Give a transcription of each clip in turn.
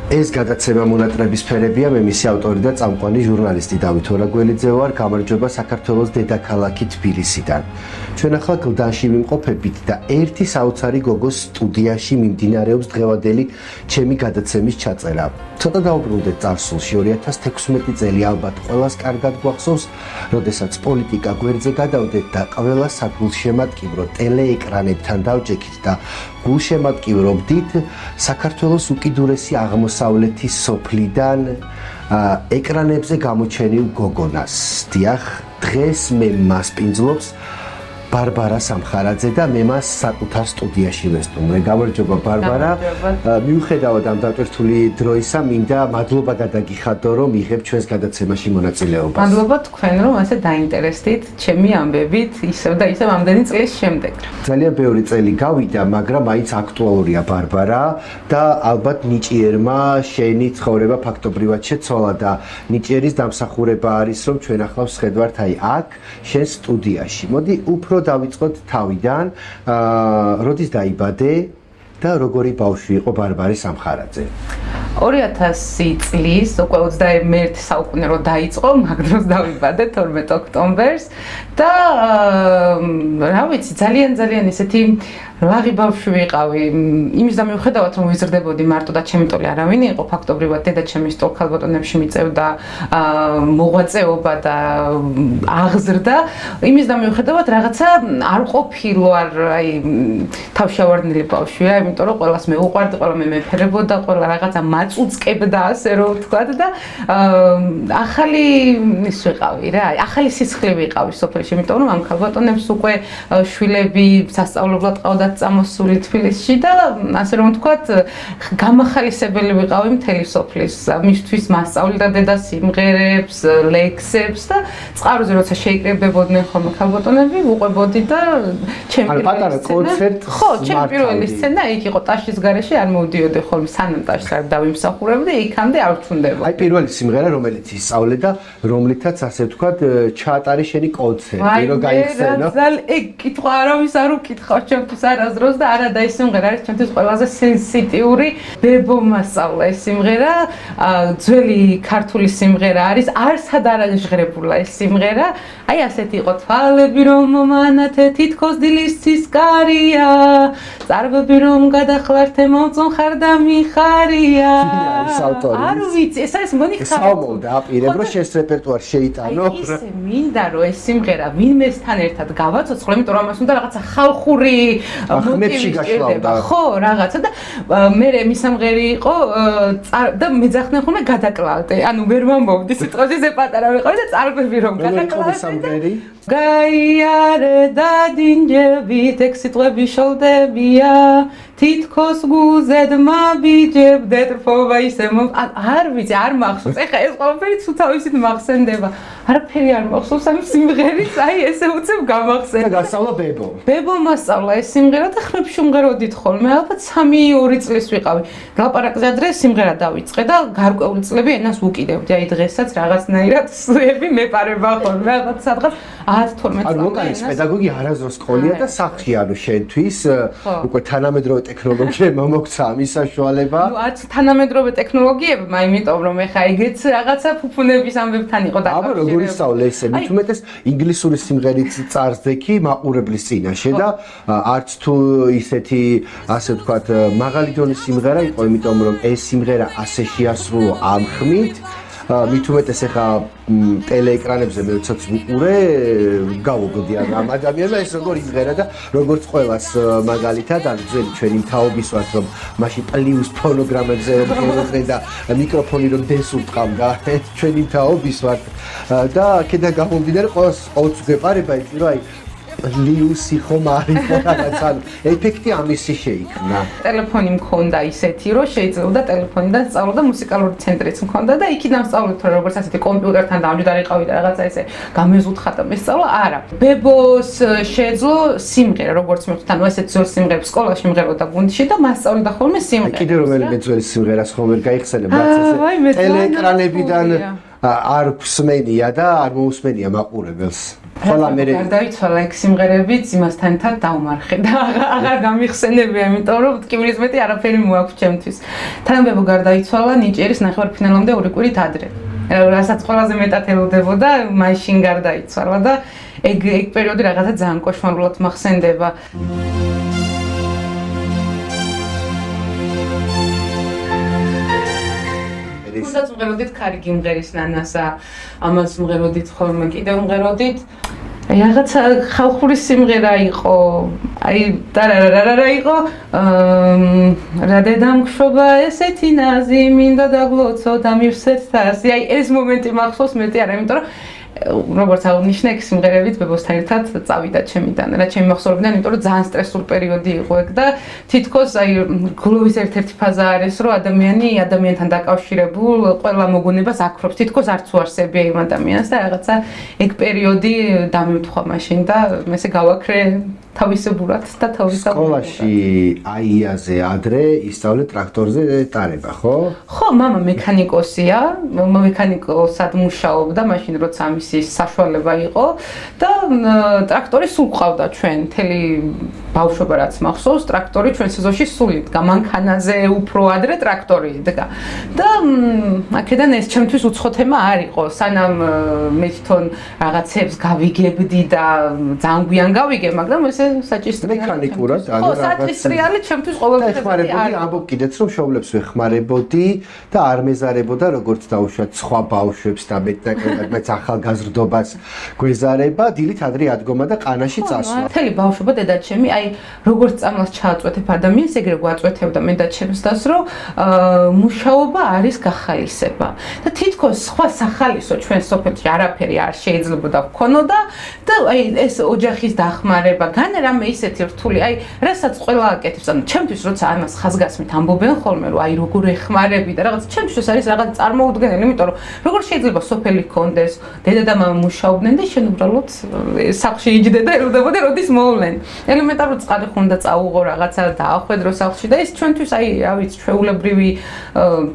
ეს გადაცემა მონატრების ფერებია, მე მისი ავტორი და წამყვანი ჟურნალისტი დავით ორაგველიძე ვარ, გამარჯობა საქართველოს დედაქალაქი თბილისიდან. ჩვენ ახლა გლდანში ვიმყოფებით და ერთი საოცარი გოგოს სტუდიაში მიმდინარეობს დღევანდელი ჩემი გადაცემის ჩაწერა. ცოტა დავბრუნდეთ წარსულში 2016 წელი ალბათ ყველას კარგად გვახსოვს, როდესაც პოლიტიკა გვერდზე გადავდეთ და ყველა საგულშემატკივრო ტელეეკრანებთან დავჯექით და გულშემატკივრობდით საქართველოს უკიდურესი აღმოსავლეთის სოფლიდან ეკრანებზე გამოჩენილ გოგონას. დიახ, დღეს მე მას პინძლობს ბარბარა სამხარაძე და მე მას საკუთარ სტუდიაში ვესტუმრე. გამარჯობა ბარბარა. მიუხედავად ამ დატვირთული დროისა, მინდა მადლობა გადაგიხადო, რომ იღებ ჩვენს გადაცემაში მონაწილეობას. მადლობა თქვენ, რომ ასე დაინტერესდით ჩემი ამბებით, ისევ და ისევ ამდენი წლის შემდეგ. ძალიან ბევრი წელი გავიდა, მაგრამ მაინც აქტუალურია ბარბარა და ალბათ ნიჭიერმა შენი ცხოვრება ფაქტობრივად შეცვალა და ნიჭიერის დამსახურება არის, რომ ჩვენ ახლა ვხედავთ აი აქ შენ სტუდიაში. მოდი უფრო დავიწყოთ თავიდან, როდის დაიბადე და როგორი ბავშვი იყო ბარბარე სამხარაძე? 2000 წლის, უკვე 21 საუკუნე რო დაიწყო, მაგ დროს დავიბადე 12 ოქტომბერს და რა ვიცი, ძალიან ისეთი ლაღი ბავშვი ვიყავი. იმის და მიუხედავად რომ ვიზრდებოდი მარტო და ჩემი ტოლი არავინ იყო, ფაქტობრივად დედა ჩემი სტოლ ქალბატონებში მიწევდა მოღვაწეობა და აღზრდა. იმის და მიუხედავად რაღაცა არ ყოფილვარ, აი თავშევარდნილი ბავშვია, იმიტომ რომ ყველას მე უყვარდი, ყველა მე მეფერებოდა, ყველა რაღაცა მაწუწკებდა, ასე რომ ვთქვათ და ახალი ის ვიყავი რა, ახალი სისხლი ვიყავი სოფელში, იმიტომ რომ ამ ქალბატონებს უკვე შვილები სასწავლებლად ყავდა წამოსული თბილისში და ასე რომ ვთქვათ, გამახალისებელი ვიყავი მთელი სოფლის. მისთვის მასწავლდა დედა სიმღერებს, ლექსებს და წყაროზე როცა შეიკრიბებოდნენ ხოლმე ქალბატონები, ვუყვებოდი და ჩემი პატარა კონცერტ. ხო, ჩემი პირველი სცენა იქ იყო ტაშის გარეშე, არ მოვდიოდი ხოლმე სანამ ტაშს არ დავიმსახურებდი, იქამდე არ ვჩუნდებოდი. აი პირველი სიმღერა, რომელიც ისწავლე და რომლითაც ასე ვთქვათ, ჩაატარი შენი კონცერტი, რომ გაიხსენო. ეგ კითხვა არავის არ უკითხავს ჩემთვის არასდროს და არა და ეს სიმღერა არის ჩემთვის ყველაზე სენსიტიური. ბებო მასწავლა ეს სიმღერა, ძველი ქართული სიმღერა არის, არსად არ აღჟღერებულა ეს სიმღერა. აი ასეთი იყო თვალები რომ მომანათე თითქოს დილის ცისკარია, წარბები რომ გადახლართე მომწონხარ და მიხარია. არ ვიცი, ეს არის მგონი ხალხური აპირებ რომ შენს რეპერტუარს შეიტანო. აი ისე მინდა რომ ეს სიმღერა ვინმესთან ერთად გავაცოცხლო, იმიტომ რომ ამას უნდა რაღაცა ხალხური ხმებში გაშლავდა. ხო, რაღაცა და მე მისამღერი იყო და მეძახდნენ ხოლმე გადაკლავდე. ანუ ვერ ვამბობდი სიტყვაზე, ზე პატარა ვიყავი და წარბები რომ გადაკლავდე. გაიარე და დინჯებით ეგ სიტყვები შოლდებია, თითქოს გუზედ მაბიჯებდეთ ფობა ისე არ ვიცი, არ მახსოვს. ეხა ეს ყველაფერი თუ თავისით მახსენდება. არაფერი არ მახსოვს ამ სიმღერით, აი ესე უცებ გამახსენდა. და გასწავლა ბებო. ბებო მასწავლა ეს სიმღერა და ხმებში ვმღეროდით ხოლმე, ალბათ 3-2 წლის ვიყავი. ლაპარაკზე ადრე სიმღერა დავიწყე და გარკვეული წლები ენას ვუკიდევდი. აი დღესაც რაღაცნაირად სუები მეპარება ხოლმე, რაღაც სადღაც 10-12 წელი. ანუ ვოკალის პედაგოგი არასდროს ყოლია და სახში ანუ შენთვის უკვე თანამედროვე ტექნოლოგიებმა მოგცა ამის საშუალება. ნუ არც თანამედროვე ტექნოლოგიებმა, იმიტომ რომ ეხა იგეც რაღაცა ფუფუნების ამბებთან იყო დაკავშირებული. აბა როგორ ისწავლე ესე? მით უმეტეს ინგლისური სიმღერით წარსდექი მაყურებლის წინაშე და არც თუ ისეთი ასე ვთქვათ მაღალი დონის სიმღერა იყო, იმიტომ რომ ეს სიმღერა ასე შეასრულო ამ ხმით. მით უმეტეს ეხა ტელეეკრანებზე მე როდესაც ვუყურე, გავუგდი ამ ადამიანმა ეს როგორ იმღერა და როგორც ყველას მაგალითად ან ძველი ჩვენი თაობის ვართ რომ მაშინ პლუს ფონოგრამებზე ვიყავი და მიკროფონი რომ დენს უტყავდა, ჩვენი თაობის ვართ და აქედან გამომდინარე ყველას ვეპარება ის რომ აი ლიუსი ხომ არის რაღაცა ეფექტი ამისი შეიქმნა. ტელეფონი მქონდა ისეთი, რომ შეიძლება ტელეფონიდან სწავლობდა მუსიკალური ცენტრიც მქონდა და იქიდან სწავლობდა როგორც ასეთი კომპიუტერთან დამჯდარიყავი და რაღაცა ესე გამეზუთხა და მესწავლა. არა. ბებოს შეძლო სიმღერა, როგორც მე ვთქვი, ანუ ესეთ ძველ სიმღერებს სკოლაში მღეროდა გუნდში და მასწავლდა ხოლმე სიმღერას. კიდე რომელიმე ძველი სიმღერას ხომ ვერ გაიხსენებ, რაც ესე ტელეეკრანებიდან არ გვსმენია და არ მოусმენია მაყურებელს. ხოლა მე გარდაიცვალა ეგ სიმღერებიც იმასთან ერთად დავმარხე და აღარ გამიხსენებია, იმიტომ რომ ტკივილის მეტი არაფერი მოაქვს ჩემთვის. თანამდებო გარდაიცვალა ნიჭიერის ნახევარფინალამდე ორი კვირით ადრე. რასაც ყველაზე მეტად ელოდებოდა, მაშინ გარდაიცვალა და ეგ პერიოდი რაღაცა ძალიან კოშმარულად მახსენდება. თუნდაც მღეროდით ქარი გიმღერის ნანასა, ამას მღეროდით ხოლმე კიდევ მღეროდით. რაღაცა ხალხური სიმღერა იყო, აი ტარარარარა იყო, რა დედამგშობა ესეთი ნაზი, მინდა დაგლოცო და მივსეთ თასი. აი ეს მომენტი მახსოვს მეტი არა, იმიტომ რომ როგორც აღნიშნე, ეგ სიმღერებით ბებოსთან ერთად წავიდა ჩემიდან. რა ჩემი მახსოვრებიდან, იმიტომ რომ ძალიან სტრესული პერიოდი იყო ეგ და თითქოს აი გლოვის ერთ-ერთი ფაზა არის, რომ ადამიანი ადამიანთან დაკავშირებულ ყველა მოგონებას აქრობს. თითქოს არც უარსებია იმ ადამიანს და რაღაცა ეგ პერიოდი დამემთხვა მაშინ და მე ესე გავაქრე თავისებურად და თავისებურად. სკოლაში აიაზე ადრე ისწავლე ტრაქტორზე ტარება, ხო? ხო, მამა მექანიკოსია, მექანიკოსად მუშაობდა მაშინ როცა ამისი საშუალება იყო და ტრაქტორი სულ ყავდა ჩვენ, მთელი ბავშვობა რაც მახსოვს, ტრაქტორი ჩვენ სეზონში სულ იდგა, მანქანაზე უფრო ადრე ტრაქტორი იდგა. და აქედან ეს ჩემთვის უცხო თემა არ იყო, სანამ მე თვითონ რაღაცებს გავიგებდი და ძალიან გვიან გავიგე, მაგრამ ესე საჭისტრიალე მექანიკურად ხო, საჭისტრიალე ჩემთვის ყოველთვის ეხმარებოდი, ამბობ კიდეც რომ შოვლებს ვეხმარებოდი და არ მეზარებოდა როგორც დაუშვათ სხვა ბავშვებს და მეც ახალგაზრდობას გვეზარება, დილით ადრე ადგომა და ყანაში წასვლა. მთელი ბავშვობა დედაჩემი, აი როგორც წამლას ჩააწვეთებ ადამიანს, ეგრე გვაწვეთებდა მე და ჩემს დას, რომ მუშაობა არის გახალისება. და თითქოს სხვა სახალისო ჩვენ სოფელში არაფერი არ შეიძლებოდა ვქონოდა და აი ეს ოჯახის დახმარება, გან რამე ისეთი რთული, აი რასაც ყველა აკეთებს, ანუ ჩემთვის როცა ამას ხაზგასმით ამბობენ ხოლმე, რომ აი როგორ ეხმარები და რაღაც ჩემთვის არის რაღაც წარმოუდგენელი, იმიტომ რომ როგორ შეიძლება სოფელი ჰქონდეს, დედა და მამა მუშაობდნენ და შენ უბრალოდ სახლში იჯდე და ელოდებოდე როდის მოვლენ. ელემენტარული წყალი ხუნდა წაუღო რაღაცა დაახვედრო სახლში და ეს ჩვენთვის აი რა ვიცი ჩვეულებრივი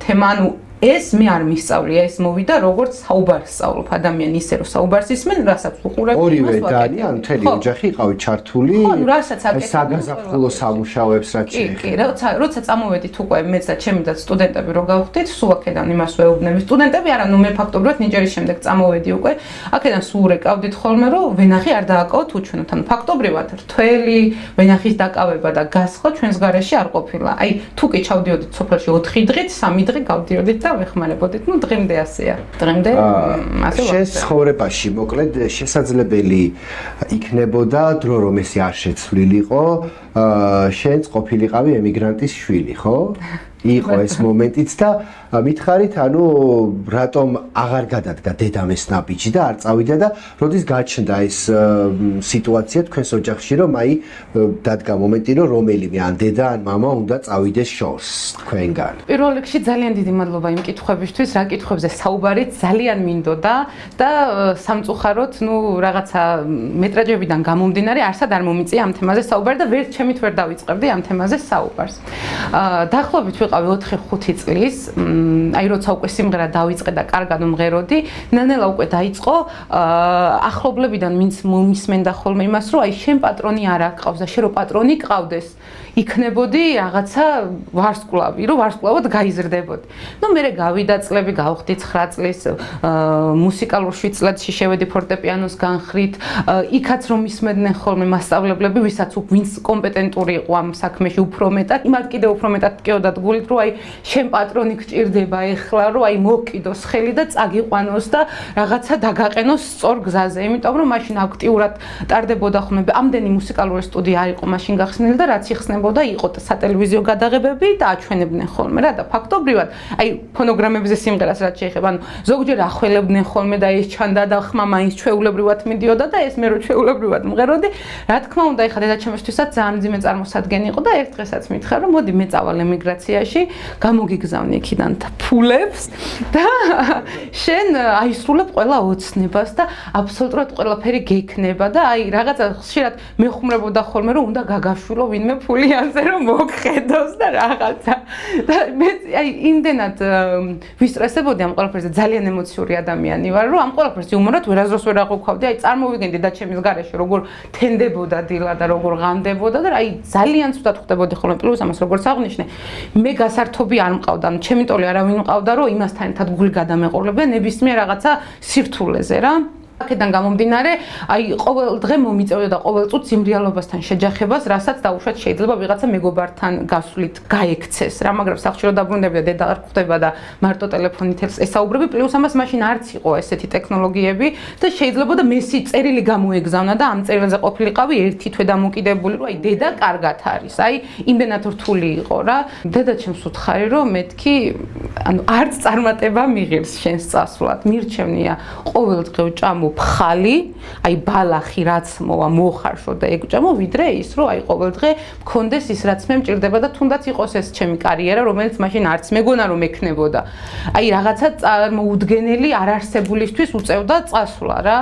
თემა, ანუ ეს მე არ მისწავლია, ეს მოვიდა როგორც საუბარს სწავლობ ადამიანი ისე რომ საუბარს ისმენ, რასაც უყურებ. ორივე დანი, ან მთელი ოჯახი იყავით ჩართული. ხო, რასაც აკეთებ. საგაზაფხულო სამუშაოებს რაც შეეხება. კი, როცა წამოვედით უკვე მეც და ჩემი და სტუდენტები რო გავხდით, სულ აქედან იმას ვეუბნები. სტუდენტები არა, ნუ მე ფაქტობრივად ნიჭერის შემდეგ წამოვედი უკვე. აქედან სულ რეკავდით ხოლმე, რომ ვენახი არ დააკავოთ უჩვენოთ. ანუ ფაქტობრივად რთველი ვენახის დაკავება და გასხლა ჩვენს გარეშე არ ყოფილა. აი, თუ კი ჩავდიოდით სოფელში 4 დღით, 3 დღე გავდიოდით და ვეხმარებოდით. ნუ დღემდე ასეა. დღემდე ასე ვარ. შენ ცხოვრებაში მოკლედ შესაძლებელი იქნებოდა დრო რომ ესე არ შეცვლილიყო, შენც ყოფილიყავი ემიგრანტის შვილი, ხო? იყო ეს მომენტიც და მითხარით, ანუ რატომ აღარ გადადგა დედამეს ნაბიჯი და არ წავიდა და როდის გაჩნდა ეს სიტუაცია თქვენს ოჯახში, რომ აი დადგა მომენტი, რომ რომელიმე ან დედა ან მამა უნდა წავიდეს შორს თქვენგან. პირველ რიგში ძალიან დიდი მადლობა იმ კითხვებისთვის, რა კითხვებზე საუბარით ძალიან მინდოდა და სამწუხაროდ, ნუ რაღაცა მეტრაჟებიდან გამომდინარე, არსად არ მომიწია ამ თემაზე საუბარი და ვერც ჩემით ვერ დავიწყებდი ამ თემაზე საუბარს. დაახლოებით ვიყავი 4-5 წლის, აი როცა უკვე სიმღერა დავიწყე და კარგად ვმღეროდი, ნანელა უკვე დაიწყო ახლობლებიდან ვინც მომისმენდა ხოლმე იმას, რომ აი შენ პატრონი არ აკყავს და შენ რო პატრონი ყავდეს, იქნებოდი რაღაცა ვარსკვლავი, რომ ვარსკვლავად გაიზრდებოდი. ნუ მე გავიდა წლები, გავხდი 9 წლის, მუსიკალურ 7 წლებში შევედი ფორტეპიანოს განხრით, იქაც რომ ისმენდნენ ხოლმე მასწავლებლები, ვინც კომპეტენტური იყო ამ საქმეში უფრო მეტად, იმათ კიდევ უფრო მეტად ტკიოდათ გულით, რომ აი შენ პატრონი გჭირდება ეხლა, რომ აი მოკიდოს ხელი და წაგიყვანოს და რაღაცა დაგაყენოს სწორ გზაზე, იმიტომ რომ მაშინ აქტიურად ტარდებოდა ხოლმე, ამდენი მუსიკალური სტუდია არ იყო მაშინ გახსნილი და რაც იხსნებოდა, იყო სატელევიზიო გადაღებები და აჩვენებდნენ ხოლმე რა და ფაქტობრივად, აი ფონოგრამებზე სიმღერას რაც შეეხება, ანუ ზოგჯერ ახველებდნენ ხოლმე და ეს ჩანდა და ხმა მაინც ჩვეულებრივად მიდიოდა და ეს მე რო ჩვეულებრივად მღეროდი, რა თქმა უნდა, ეხლა დედაჩემისთვისაც ძალიან მძიმე წარმოსადგენი იყო და ერთ დღესაც მითხრა, რომ მოდი მე წავალ ემიგრაციაში, გამოგიგზავნე იქიდან და ფულებს და შენ აისრულებ ყველა ოცნებას და აბსოლუტურად ყველაფერი გექნება და აი რაღაცა ხშირად მეხუმრებოდა ხოლმე რომ უნდა გაგაშვილო ვინმე ფულიანზე რომ მოგხედოს და რაღაცა და მე აი იმდენად ვისტრესებოდი ამ ყველაფერზე ძალიან ემოციური ადამიანი ვარ რომ ამ ყველაფერს იუმორად ვერასდროს ვერ აღვქვავდი აი წარმოვიგენდი და ჩემის გარეშე როგორ თენდებოდა დილა და როგორ ღამდებოდა და აი ძალიან ცუდად ხვდებოდი ხოლმე პლუს ამას როგორც აღნიშნე მე გასართობი არ მყავდა ანუ ჩემი ტოლი არავინ მყავდა რომ იმასთან ერთად გული გადამეყოლებია ნებისმიერ რაღაცა სირთულეზე რა აქედან გამომდინარე, აი ყოველ დღე მომიწევდა და ყოველ წუთს იმ რეალობასთან შეჯახებას, რასაც დაუშვათ შეიძლება ვიღაცა მეგობართან გასვლით გაექცეს რა, მაგრამ სახლში რომ დაბრუნდებოდა დედა არ ხვდება და მარტო ტელეფონით ესაუბრები, პლუს ამას მაშინ არც იყო ესეთი ტექნოლოგიები და შეიძლება და მესი წერილი გამოეგზავნა და ამ წერილზე ყოფილიყავი ერთი თვე დამოკიდებული, რომ აი დედა კარგად არის. აი იმდენად რთული იყო რა. დედა ჩემს უთხარი რომ მეთქი ანუ არც წარმატება მიღირს შენს წასვლად. მირჩევნია ყოველ დღე ვჭამო ფხალი, აი ბალახი რაც მოვა მოხარშო და ეგჭამო, ვიდრე ის რომ აი ყოველ დღე მქონდეს ის რაც მე მჭირდება და თუნდაც იყოს ეს ჩემი კარიერა, რომელიც მაშინ არც მეგონა რომ ექნებოდა. აი რაღაცა წარმოუდგენელი არარსებულისთვის უწევდა წასვლა რა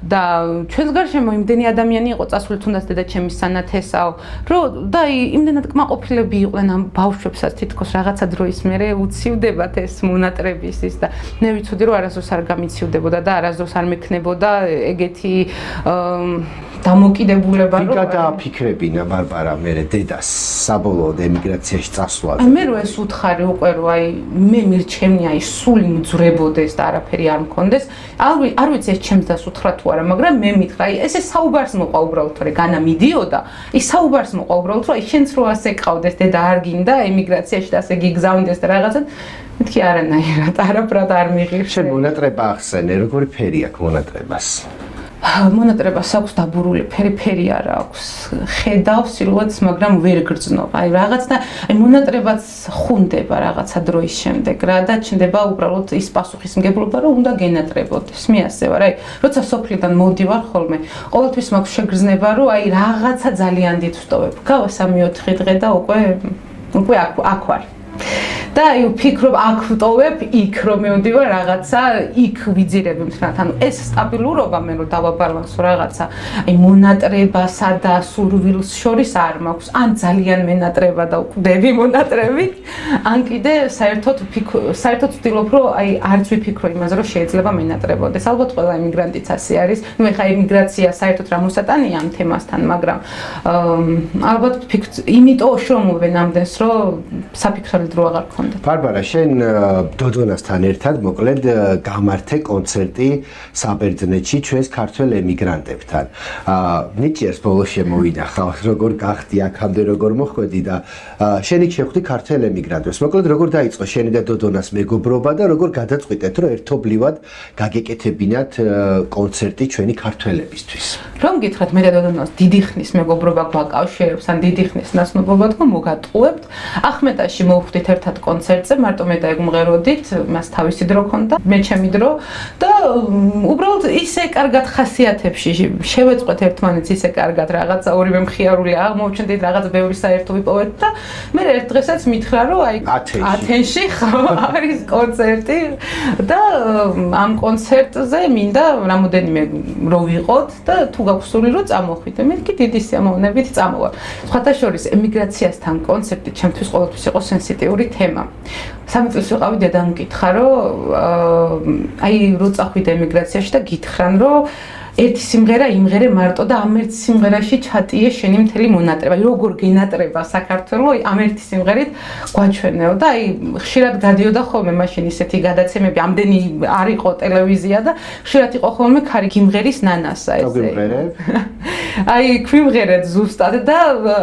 და ჩვენს გარშემო იმდენი ადამიანი იყო წასული თუნდაც დედა ჩემის სანათესაო, რომ და აი იმდენად კმაყოფილები იყვნენ ამ ბავშვებსაც თითქოს რაღაცა დროის მერე უცივდებათ ეს მონატრების ის და მე ვიცოდი რომ არასდროს არ გამიცივდებოდა და არასდროს არ მექნებოდა ეგეთი დამოკიდებულება რომ გადააფიქრებინა ბარბარა მე დედას საბოლოოდ ემიგრაციაში წასვლაზე. მე რო ეს უთხარი უკვე რომ აი მე მირჩევნია ის სული მძვრებოდეს და არაფერი არ მქონდეს, არ ვიცი ეს ჩემს დას უთხრა თუ არა, მაგრამ მე მითხრა აი ესე საუბარს მოყვა უბრალოდ რომ განა მიდიოდა, ის საუბარს მოყვა უბრალოდ რომ აი შენც რო ასე ყავდეს დედა არ გინდა ემიგრაციაში და ასე გიგზავნდეს და რაღაცა მეთქი არანაირად არაფრად არ მიღირს. შენ მონატრება ახსენე, როგორი ფერი აქვს მონატრებას? მონატრებას აქვს დაბურული ფერი არა აქვს. ხედავ სილუეტს, მაგრამ ვერ გრძნობ. აი რაღაც და აი მონატრებაც ხუნდება რაღაცა დროის შემდეგ რა და ჩნდება უბრალოდ ის პასუხისმგებლობა, რომ უნდა გენატრებოდეს. მე ასე ვარ. აი როცა სოფლიდან მოვდივარ ხოლმე, ყოველთვის მაქვს შეგრძნება, რომ აი რაღაცა ძალიან დიდ ვტოვებ. გავა 3-4 დღე და უკვე აქ ვარ. და აი ვფიქრობ აქ ვტოვებ, იქ რომ მივდივარ რაღაცა, იქ ვიძირებ მთლიანად. ანუ ეს სტაბილურობა მე რომ დავაბალანსო რაღაცა, აი მონატრებასა და სურვილს შორის არ მაქვს. ან ძალიან მენატრება და ვკვდები მონატრებით, ან კიდე საერთოდ ვცდილობ რომ აი არც ვიფიქრო იმაზე რომ შეიძლება მენატრებოდეს. ალბათ ყველა ემიგრანტიც ასე არის. ნუ ეხა ემიგრაცია საერთოდ რა მოსატანია ამ თემასთან, მაგრამ ალბათ იმიტომ შრომობენ ამდენს რომ საფიქრებელად დრო აღარ გქონდათ. ბარბარა, შენ დოდონასთან ერთად მოკლედ გამართე კონცერტი საბერძნეთში ჩვენს ქართველ ემიგრანტებთან. ნიჭიერს ბოლოს შემოვინახავ, როგორ გახდი აქამდე, როგორ მოხვედი და შენ იქ შეხვდი ქართველ ემიგრანტებს. მოკლედ როგორ დაიწყო შენი და დოდონას მეგობრობა და როგორ გადაწყვიტეთ, რომ ერთობლივად გაგეკეთებინათ კონცერტი ჩვენი ქართველებისთვის? რომ გითხრათ, მე და დოდონას დიდი ხნის მეგობრობა გვაკავშირებს, ან დიდი ხნის ნაცნობობა თქო მოგატყუებთ. ახმეტაში მოვხვდით ერთად კონცერტზე, მარტო მე და ეგ მღეროდით, მას თავისი დრო ჰქონდა, მე ჩემი დრო და უბრალოდ ისე კარგად ხასიათებში შევეწყვეთ ერთმანეთს ისე კარგად რაღაცა ორივე მხიარული აღმოვჩნდით, რაღაც ბევრი საერთო ვიპოვეთ და მე ერთ დღესაც მითხრა რომ აი ათენში არის კონცერტი და ამ კონცერტზე მინდა რამოდენიმე რო ვიყოთ და თუ გაქვს სული რომ წამოხვიდე. მე კი დიდი სიამოვნებით წამოვა. სხვათა შორის ემიგრაციასთან კონცერტი ჩემთვის ყოველთვის იყო სენსიტიური თემა. 3 წელს ვიყავი დედამ მკითხა რომ აი რო წახვიდე ემიგრაციაში და გითხრან რომ ერთი სიმღერა იმღერე მარტო და ამ ერთ სიმღერაში ჩატიე შენი მთელი მონატრება. როგორ გენატრება საქართველოს ამ ერთი სიმღერით გვაჩვენეო და აი ხშირად გადიოდა ხოლმე მაშინ ისეთი გადაცემები, ამდენი არ იყო ტელევიზია და ხშირად იყო ხოლმე ქარი გიმღერის ნანასა ესე. აი ქვიმღერეთ ზუსტად და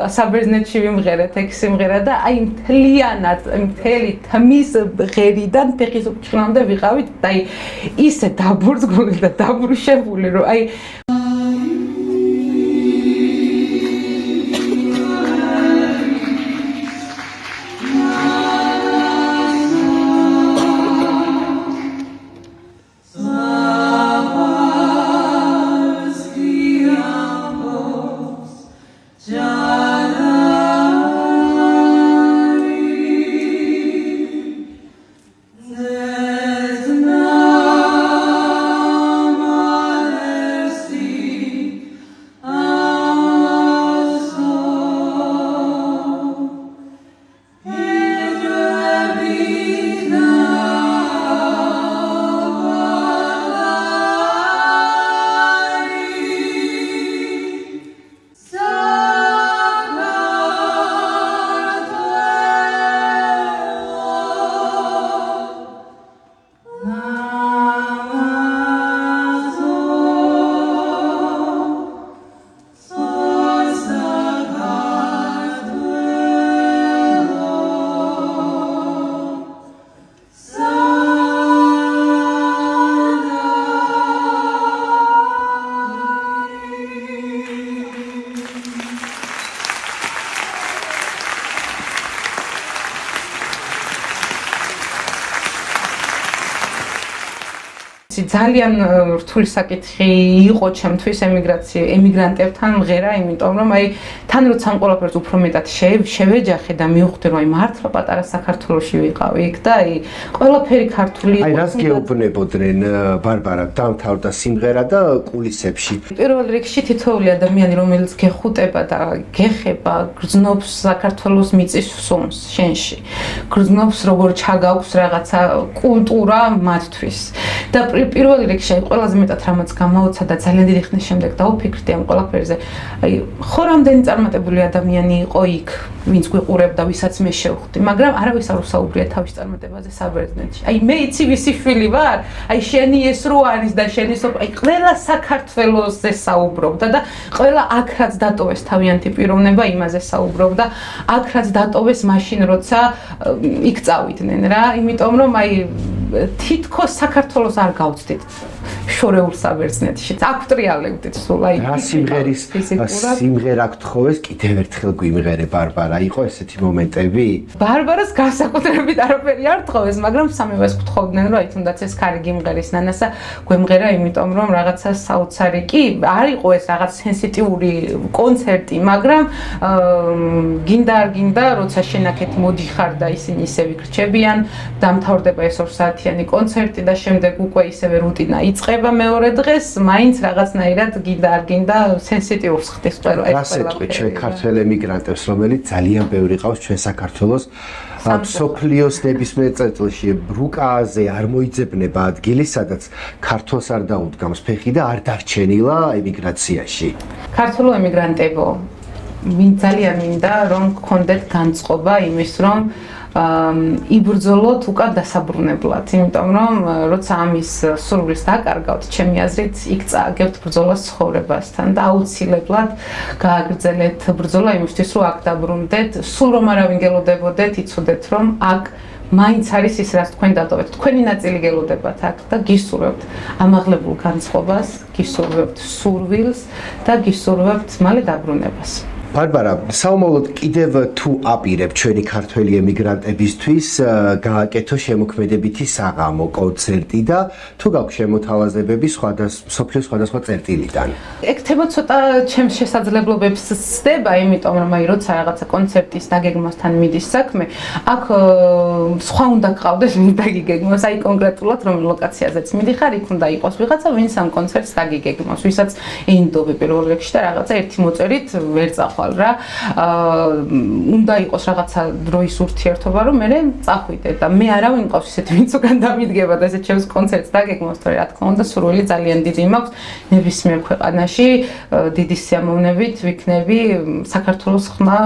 საბერძნეთში ვიმღერეთ ეგ სიმღერა და აი მთლიანად მთელი თმის ღერიდან ფეხის უჩხნამდე ვიყავით და აი ისე დაბურძგული და დაბრუშებული რომ აი ძალიან რთული საკითხი იყო ჩემთვის ემიგრანტებთან მღერა, იმიტომ რომ აი თან როცა ამ ყველაფერს უფრო მეტად შევეჯახე და მივხვდი რომ აი მართლა პატარა საქართველოში ვიყავი იქ და აი ყველაფერი ქართული იყო. აი რას გეუბნებოდნენ ბარბარა დამთავრდა სიმღერა და კულისებში? პირველ რიგში თითოეული ადამიანი რომელიც გეხუტება და გეხება გრძნობს საქართველოს მიწის სუნს შენში. გრძნობს როგორ ჩაგაქვს რაღაცა კულტურა მათთვის. და პირველ რიგში ყველაზე მეტად რამაც გამოუცა და ძალიან დიდი ხნის შემდეგ დავფიქრდი ამ ყველაფერზე. აი ხო რამდენი წარმატებული ადამიანი იყო იქ, ვინც გვიყურებდა, ვისაც მე შევხვდი, მაგრამ არავის არ უსაუბრია თავის წარმატებაზე საბერძნეთში. აი მე იცი ვისი შვილი ვარ? აი შენი ეს რო არის და შენი აი ყველა საქართველოსზე საუბრობდა და ყველა აქ რაც დატოვეს თავიანთი პიროვნება იმაზე საუბრობდა, აქ რაც დატოვეს მაშინ როცა იქ წავიდნენ რა, იმიტომ რომ აი თითქოს საქართველოს არ გავწდით შორეულ საბერძნეთში. აქ ტრიალებდით სულ აი რა სიმღერა გთხოვეს კიდევ ერთხელ გვიმღერე ბარბარა, იყო ესეთი მომენტები? ბარბარას განსაკუთრებით არაფერი არ თხოვეს, მაგრამ სამივეს გთხოვდნენ რომ აი თუნდაც ეს ქარი გიმღერის ნანასა გვემღერა, იმიტომ რომ რაღაცა საოცარი კი არ იყო ეს რაღაც სენსიტიური კონცერტი, მაგრამ გინდა არ გინდა, როცა შენაკეთ მოდიხარ და ისინი ისევ გრჩებიან, დამთავრდება ეს 2 საათიანი კონცერტი და შემდეგ უკვე ისევე რუტინა იწყება მეორე დღეს, მაინც რაღაცნაირად გინდა არ გინდა სენსიტიურს ხდის ყველა ეს. რას ეტყვით ჩვენ ქართველ ემიგრანტებს, რომელიც ძალიან ბევრი ყავს ჩვენ საქართველოს სოფლიოს ნებისმიერ წერტილში რუკაზე არ მოიძებნება ადგილი, სადაც ქართულს არ დაუდგამს ფეხი და არ დარჩენილა ემიგრაციაში. ქართულ ემიგრანტებო, ძალიან მინდა რომ გქონდეთ განწყობა იმის რომ იბრძოლოთ უკან დასაბრუნებლად, იმიტომ რომ როცა ამის სურვილს დაკარგავთ, ჩემი აზრით, იქ წააგებთ ბრძოლას ცხოვრებასთან და აუცილებლად გააგრძელეთ ბრძოლა იმისთვის, რომ აქ დაბრუნდეთ, სულ რომ არავინ გელოდებოდეთ, იცოდეთ რომ აქ მაინც არის ის რაც თქვენ დატოვეთ. თქვენი ნაწილი გელოდებათ აქ და გისურვებთ ამაღლებულ განწყობას, გისურვებთ სურვილს და გისურვებთ მალე დაბრუნებას. ბარბარა, საომავლოდ კიდევ თუ აპირებ ჩვენი ქართველი ემიგრანტებისთვის გააკეთო შემოქმედებითი საღამო კონცერტი და თუ გაქვს შემოთავაზებები სოფლის სხვადასხვა წერტილიდან. ეკთება ცოტა ჩემს შესაძლებლობებს ცდება, იმიტომ რომ აი როცა რაღაცა კონცერტის დაგეგმასთან მიდის საქმე, აქ სხვა უნდა გყავდეს ვინც დაგიგეგმოს, აი კონკრეტულად რომელ ლოკაციაზეც მიდიხარ, იქ უნდა იყოს ვიღაცა, ვინც ამ კონცერტს დაგიგეგმოს, ვისაც ენდობი პირველ რიგში და რაღაცა ერთი მოწერით ვერ წახვალ რა. უნდა იყოს რაღაცა დროის ურთიერთობა, რომ მე წახვიდე და მე არავინ მყავს ისეთი, ვინც უკან დამიდგება და ესეთ ჩემს კონცერტს დაგეგმოს, თორე რა თქმა უნდა სურვილი ძალიან დიდი მაქვს ნებისმიერ ქვეყანაში დიდი სიამოვნებით ვიქნები საქართველოს ხმა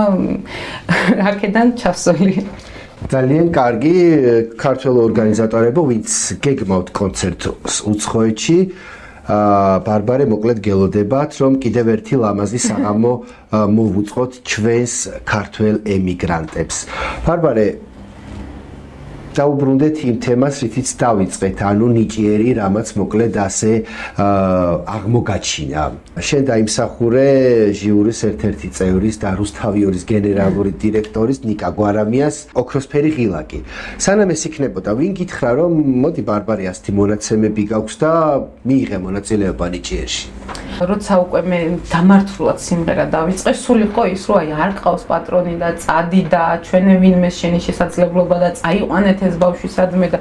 აქედან ჩასული. ძალიან კარგი ქართველ ორგანიზატორებო, ვინც გეგმავთ კონცერტს უცხოეთში, ბარბარე მოკლედ გელოდებათ, რომ კიდევ ერთი ლამაზი საღამო მოვუწყოთ ჩვენს ქართველ ემიგრანტებს. ბარბარე, დაუბრუნდეთ იმ თემას, რითიც დავიწყეთ, ანუ ნიჭიერი, რამაც მოკლედ ასე აღმოგაჩინა. შენ დაიმსახურე ჟიურის ერთ-ერთი წევრის და რუსთავიორის გენერალური დირექტორის ნიკა გვარამიას ოქროსფერი ღილაკი. სანამ ეს იქნებოდა, ვინ გითხრა, რომ მოდი ბარბარე ასეთი მონაცემები გაქვს და მიიღე მონაწილეობა ნიჭიერში. როცა უკვე მე დამართულად სიმღერა დავიწყე, სულ იყო ის, რომ აი არ ყავს პატრონი და წადი და ჩვენე ვინმე შენი შესაძლებლობა და წაიყვანეთ ეს ბავშვი სადმე და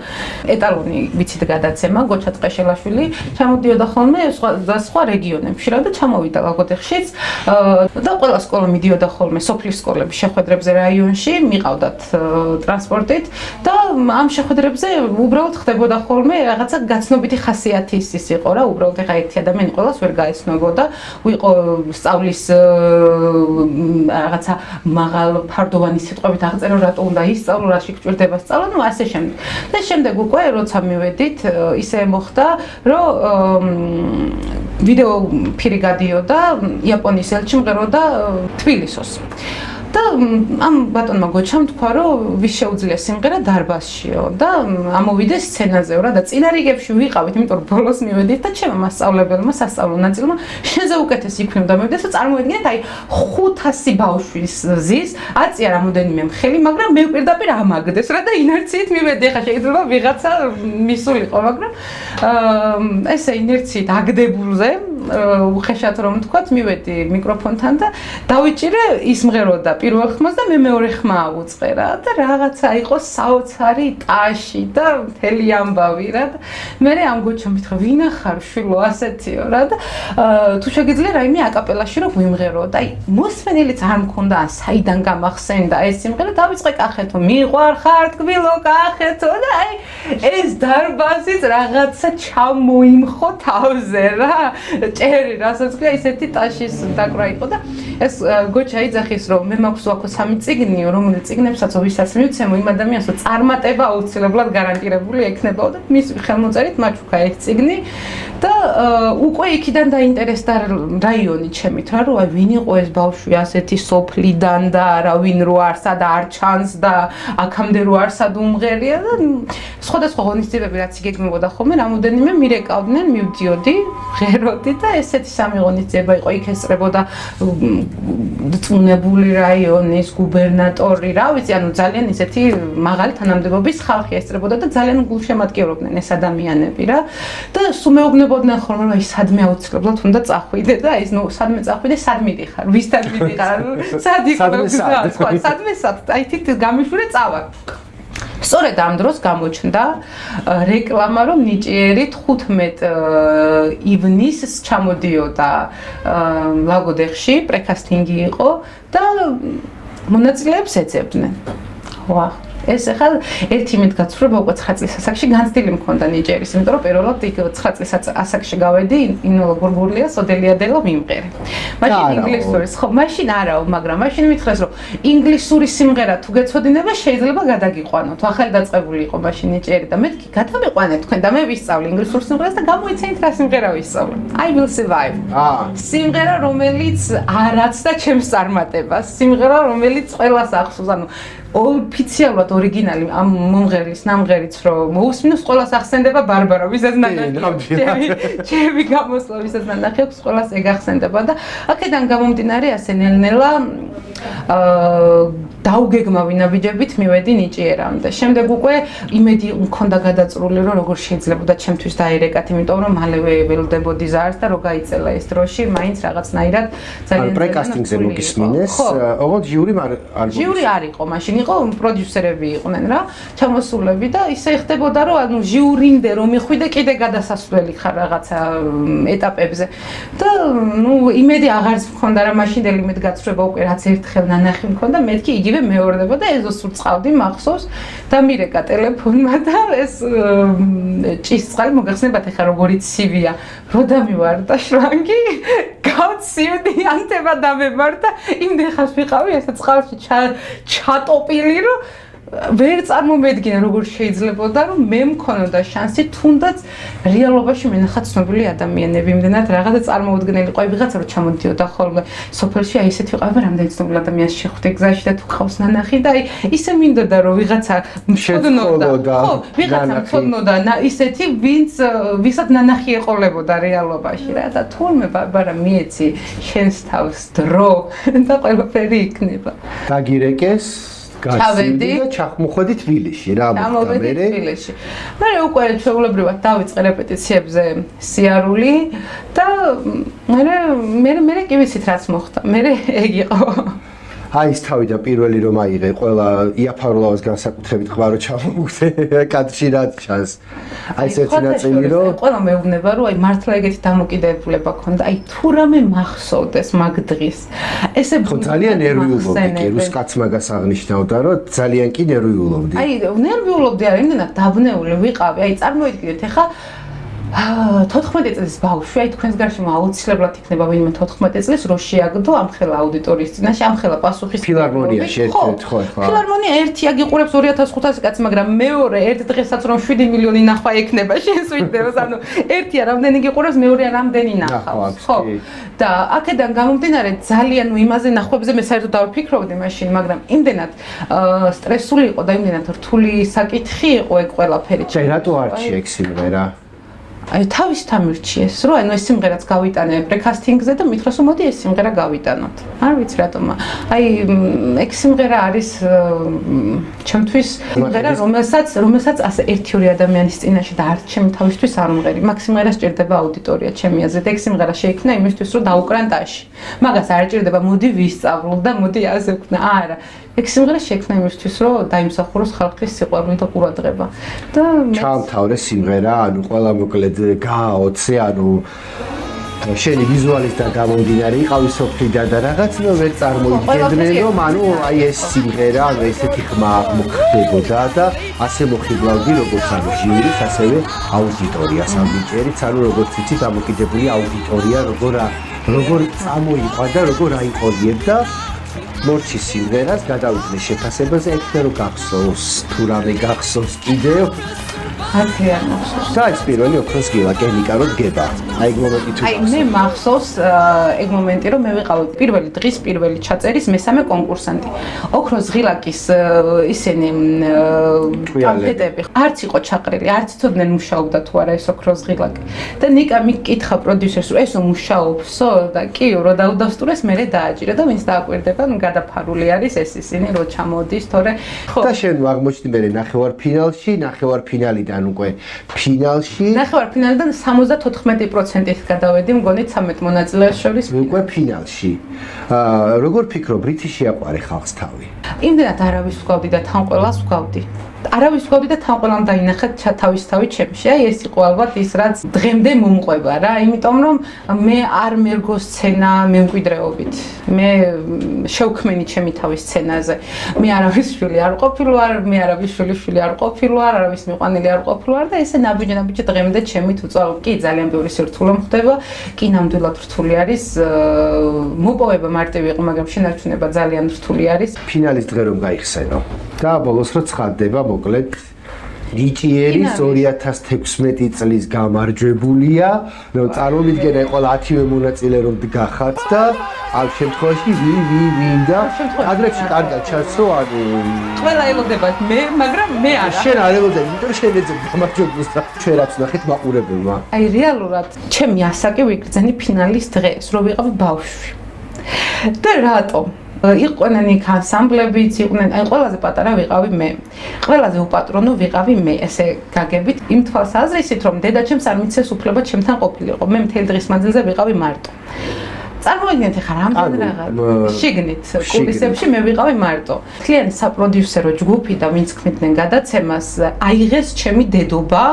ეტალონი ვიცით გადაცემა გოჩა ტყეშელაშვილი ჩამოდიოდა ხოლმე სხვა რეგიონებში რა და ჩამოვიდა გაგოდეხშიც და ყველა სკოლა მიდიოდა ხოლმე სოფლის სკოლების შეხვედრებზე რაიონში მიყავდათ ტრანსპორტით და ამ შეხვედრებზე უბრალოდ ხდებოდა ხოლმე რაღაცა გაცნობიტი ხასიათის ის იყო რა უბრალოდ ეხა ერთი ადამიანი ყველას ვერ გაეცნობოდა ვიყო სწავლის რაღაცა მაღალ ფარდოვანი სიტყვებით აღწერო რატო უნდა ისწავლო რაში გჭირდება სწავლა ну ასე შემდეგ და შემდეგ უკვე როცა მივედით ისე მოხდა რომ ვიდეო ფირი გადიოდა იაპონიის ელჩი მღეროდა თბილისოს და ამ ბატონმა გოჩამ თქვა რომ ვის შეუძლია სიმღერა დარბაზშიო და ამოვიდეს სცენაზე რა და წინა რიგებში ვიყავით იმიტომ რომ ბოლოს მივედით და ჩემმა მასწავლებელმა სასწავლო ნაწილმა შენზე უკეთესი იქნება და მივიდეს და წარმოედგინეთ აი 500 ბავშვის ზის აწია რამოდენიმე მხელი მაგრამ მე პირდაპირ ამაგდეს რა და ინერციით მივედი ხა შეიძლება ვიღაცა მისულიყო მაგრამ ესე ინერციით აგდებულზე უხეშად რომ თქვათ მივედი მიკროფონთან და დავიჭირე ისმღეროდა პირველ ხმას და მე მეორე ხმა ავუწყე რა და რაღაცა იყო საოცარი ტაში და მთელი ამბავი რა და მე ამ გოჩამ მითხრა ვინა ხარ შვილო ასეთიო რა და თუ შეგიძლია რაიმე აკაპელაში რომ ვიმღერო და აი მოსვენილიც არ მქონდა საიდან გამახსენდა ეს სიმღერა დავიწყე კახეთო მიყვარ ხარ თკბილო კახეთო და აი ეს დარბაზიც რაღაცა ჩამოიმხო თავზე რა ჭერი რასაც ქვია ისეთი ტაშის დაკვრა იყო და ეს გოჩა იძახის რომ მე მაქვს უაქო 3 წიგნიო რომელიც წიგნებსაც ვისაც მივცემო იმ ადამიანს რომ წარმატება აუცილებლად გარანტირებული ექნებაო და მის ხელმოწერით მაჩუქა ეს წიგნი და უკვე იქიდან დაინტერესდა რაიონი ჩემით რა რომ აი ვინ იყო ეს ბავშვი ასეთი სოფლიდან და რა ვინ რო არსა და არ ჩანს და აქამდე რო არსა უმღერია და სხვადასხვა ღონისძიებები რაც იგეგმებოდა ხოლმე რამოდენიმე მირეკავდნენ მივდიოდი ღეროდი და ესეთი სამი ღონისძიება იყო იქ ესწრებოდა წუნებული რაიონის გუბერნატორი რა ვიცი ანუ ძალიან ისეთი მაღალი თანამდებობის ხალხი ესწრებოდა და ძალიან გულშემატკივრობდნენ ეს ადამიანები რა და სუმეუბნებოდნენ ხოლმე რომ აი სადმე აუცილებლად უნდა წახვიდე და ის ნუ სადმე წახვიდე სად მიდიხარ ვისთან მიდიხარ სად იყო სადმე სად აი თით გამიშვირე წავა სწორედ ამ დროს გამოჩნდა რეკლამა რომ ნიჭიერი 15 ივნისს ჩამოდიოდა ლაგოდეხში პრეკასტინგი იყო და მონაწილეებს ეძებდნენ ვა ეს ახლა ერთი იმით გაცხრება უკვე 9 წლის ასაკში განცდილი მქონდა ნიჭიერის, იმიტომ რომ პირველად იქ 9 წლის ასაკში გავედი ინოლა გურგურლიას ოდელიადელო მიმღერე. მაშინ ინგლისურის ხო, მაშინ არაო, მაგრამ მაშინ მითხრეს რომ ინგლისური სიმღერა თუ გეცოდინება შეიძლება გადაგიყვანოთ. ახალი დაწყებული იყო მაშინ ნიჭიერი და მეთქი გადამიყვანეთ თქვენ და მე ვისწავლე ინგლისურ სიმღერას და გამოიცენით რა სიმღერა ვისწავლე. I will survive. სიმღერა რომელიც არაც და ჩემს წარმატებას, სიმღერა რომელიც ყველას ახსოვს, ანუ ოფიციალურად ორიგინალი ამ მომღერლის ნამღერიც რომ მოусმინოს ყველას ახსენდება ბარბარა ვისაც ნანახი ჩემი გამოსვლა ვისაც ნანახი აქვს ყველას ეგ ახსენდება და აქედან გამომდინარე ასე ნელ-ნელა დაუგეგმავი ნაბიჯებით მივედი ნიჭიერამდე. შემდეგ უკვე იმედი მქონდა გადაწრული რომ როგორ შეიძლება და ჩემთვის დაირეკათ, იმიტომ რომ მალევე ველოდებოდი ზარს და რო გაიწელა ეს დროში, მაინც რაღაცნაირად ძალიან პრეკასტინგზე მოგისმინეს. ოღონდ ჟიური არ ჟიური არ იყო, მაშინ იყო პროდიუსერები იყვნენ რა, ჩამოსულები და ისე ხდებოდა რომ ანუ ჟიურინდე რომ მიხვიდე კიდე გადასასვლელი ხარ რაღაცა ეტაპებზე. და ნუ იმედი აღარც მქონდა რა მაშინდელი იმედ გაცრუება უკვე რაც ერთხელ ნანახი მქონდა, მეთქი იგივე მეორდება და ეზოს ვრწყავდი მახსოვს და მირეკა ტელეფონმა და ეს ჭისწყალი მოგახსენებათ ახლა როგორი ცივია რო დამივარდა შრანგი გავცივდი ანთება დამემართა იმდენ ხანს ვიყავი ესა წყალში ჩატოპილი რომ ვერ წარმომედგინა როგორ შეიძლებოდა რომ მე მქონოდა შანსი თუნდაც რეალობაში მენახა ცნობილი ადამიანები იმდენად რაღაცა წარმოუდგენელი ყო ვიღაცა რომ ჩამოდიოდა ხოლმე სოფელში აი ესეთი ვიყავი რამდენი ცნობილი ადამიანს შეხვდე გზაში და თუ ყავს ნანახი და აი ისე მინდოდა რომ ვიღაცა მწოდნოდა ხო ვიღაცა მწოდნოდა ისეთი ვისაც ნანახი ეყოლებოდა რეალობაში რა და თურმე ბარბარა მიეცი შენს თავს დრო და ყველაფერი იქნება დაგირეკეს ჩავედი და ჩახმოხვედი თბილისში რა მოხდა მე თბილისში. მე უკვე ჩვეულებრივად დავიწყე რეპეტიციებზე სიარული და მე კი ვიცით რაც მოხდა. მე ეგ იყო. აი ეს თავიდან პირველი რომ აიღე ყველა იაფარულაოს განსაკუთრებით ხმარო ჩამოვუხდე კადრში რაც ჩანს. აი ეს ერთი ნაწილი რომ ყველა მეუბნება რომ აი მართლა ეგეთი დამოკიდებულება ქონდა. აი თუ რამე მახსოვდეს მაგ დღის. ესე ხო ძალიან ნერვიულობდი კი რუს კაცს მაგას აღნიშნავდა რომ ძალიან კი ნერვიულობდი. აი ნერვიულობდი არა იმდენად დაბნეული ვიყავი. აი წარმოიდგინეთ ეხა 14 წლის ბავშვი, აი თქვენს გარშემო აუცილებლად იქნება ვინმე 14 წლის, რო შეაგდო ამხელა აუდიტორიის წინაშე, ამხელა პასუხის ფილარმონიაში ერთ-ერთ ხო. ფილარმონია ერთი აგიყურებს 2500 კაცი, მაგრამ მეორე ერთ დღესაც რომ 7 მილიონი ნახვა ექნება შენს ვიდეოს, ანუ ერთია რამდენი გიყურებს, მეორეა რამდენი ნახავს, ხო? და აქედან გამომდინარე ძალიან იმაზე ნახვებზე მე საერთოდ დავფიქრობდი მაშინ, მაგრამ იმდენად სტრესული იყო და იმდენად რთული საკითხი იყო ეგ ყველაფერი. და რატო არჩი ეგ სიმღერა? აი თავის თამირჩიეს, რომ ანუ ეს სიმღერაც გავიტანე პრეკასტინგზე და მითხრას რომ მოდი ეს სიმღერა გავიტანოთ. არ ვიცი რატომ. აი ეგ სიმღერა არის ჩემთვის სიმღერა, რომელსაც ასე 1-2 ადამიანის წინაშე და არც ჩემი თავისთვის არ უმღერი. მაგ სიმღერას ჭირდება აუდიტორია ჩემი აზრით. ეგ სიმღერა შეიქმნა იმისთვის, რომ დაუკრან ტაში. მაგას არ ჭირდება მოდი ვისწავლო და მოდი ასე ვქნა. არა. ეგ სიმღერა შეიქმნა იმისთვის, რომ დაიმსახუროს ხალხის სიყვარული და ყურადღება. და ჩამთავრე სიმღერა, ანუ ყველა მოკლედ გააოცე, ანუ შენი ვიზუალისგან გამომდინარე იყავი სოფლიდან და რაღაც ნუ ვერ წარმოიდგენდნენ, რომ ანუ აი ეს სიმღერა, ანუ ესეთი ხმა მოხდებოდა და ასე მოხიბლავდი როგორც ანუ ჟიურის, ასევე აუდიტორიას ამბიჭერიც, ანუ როგორც ვიცი, დამოკიდებული აუდიტორია, როგორ წამოიყვანდა, როგორ აიყოლიებდა მორჩის სიმღერას გადავიდნენ შეფასებაზე, ეხლა რომ გახსოვს, თუ რამე გახსოვს კიდევ. არც არ მახსოვს. საერთოდ პირველი ოქროს გილა კენიკა რო დგება. აი ეგ მომენტი თუ აი მე მახსოვს ეგ მომენტი რომ მე ვიყავი პირველი დღის პირველი ჩაწერის მესამე კონკურსანტი. ოქროს ღილაკის ისინი კანფეტები არც იყო ჩაყრილი, არც იცოდნენ მუშაობდა თუ არა ეს ოქროს ღილაკი. და ნიკა მიკითხა პროდიუსერს რომ ესო მუშაობსო და კი რო დაუდასტურეს მე დააჭირა და ვინც დააკვირდება ნუ გადაფარული არის ეს ისინი რო ჩამოდის თორე ხო და შენ აღმოჩნდი მე ნახევარფინალიდან უკვე ფინალში ნახევარფინალიდან 74%-ით გადავედი მგონი 13 მონაწილეს შორის უკვე ფინალში როგორ ფიქრობ რითი შეაყვარე ხალხს თავი იმდენად არავის ვგავდი და თან ყველას ვგავდი არავის ვგავდი და თან ყველამ დაინახა თავისთავად ჩემში აი ეს იყო ალბათ ის რაც დღემდე მომყვება რა იმიტომ რომ მე არ მერგო სცენა მემკვიდრეობით მე შევქმენი ჩემი თავის სცენაზე მე არავის შვილი არ ყოფილვარ მე არავის შვილი არ ყოფილვარ არავის მიყვანილი არ ყოფილვარ და ესე ნაბიჯი დღემდე ჩემი თუწალ კი ძალიან ბევრი სირთულე მხდება კი ნამდვილად რთული არის მოპოვება მარტივი იყო მაგრამ შენარჩუნება ძალიან რთული არის ფინალის დღე რომ გაიხსენო და ბოლოს რო ცხადდება მოკლედ ნიჭიერის 2016 წლის გამარჯვებულია რომ წარმოვიდგენე ყველა 10-ვე მონაწილე რომ გახართ და ამ შემთხვევაში ვინ და ადრეში კარგად ჩანს რომ ანუ ყველა ელოდებათ მე მაგრამ მე არა შენ არ ელოდები იმიტომ რომ შენ ეძებ გამარჯვებულს და ჩვენ რაც ნახეთ მაყურებელმა აი რეალურად ჩემი ასაკი ვიგრძენი ფინალის დღეს რომ ვიყავი ბავშვი და რატომ იყვნენ იქ ანსამბლებიც იყვნენ აი ყველაზე პატარა ვიყავი მე ყველაზე უპატრონო ვიყავი მე ესე გაგებით იმ თვალსაზრისით რომ დედაჩემს არ მიცეს უფლება ჩემთან ყოფილიყო მე მთელი დღის მანძილზე ვიყავი მარტო წარმოიდგინეთ ახლა რამდენი რაღაც შიგნით კულისებში მე ვიყავი მარტო მთლიანი საპროდიუსერო ჯგუფი და ვინც ქმნიდნენ გადაცემას აიღეს ჩემი დედობა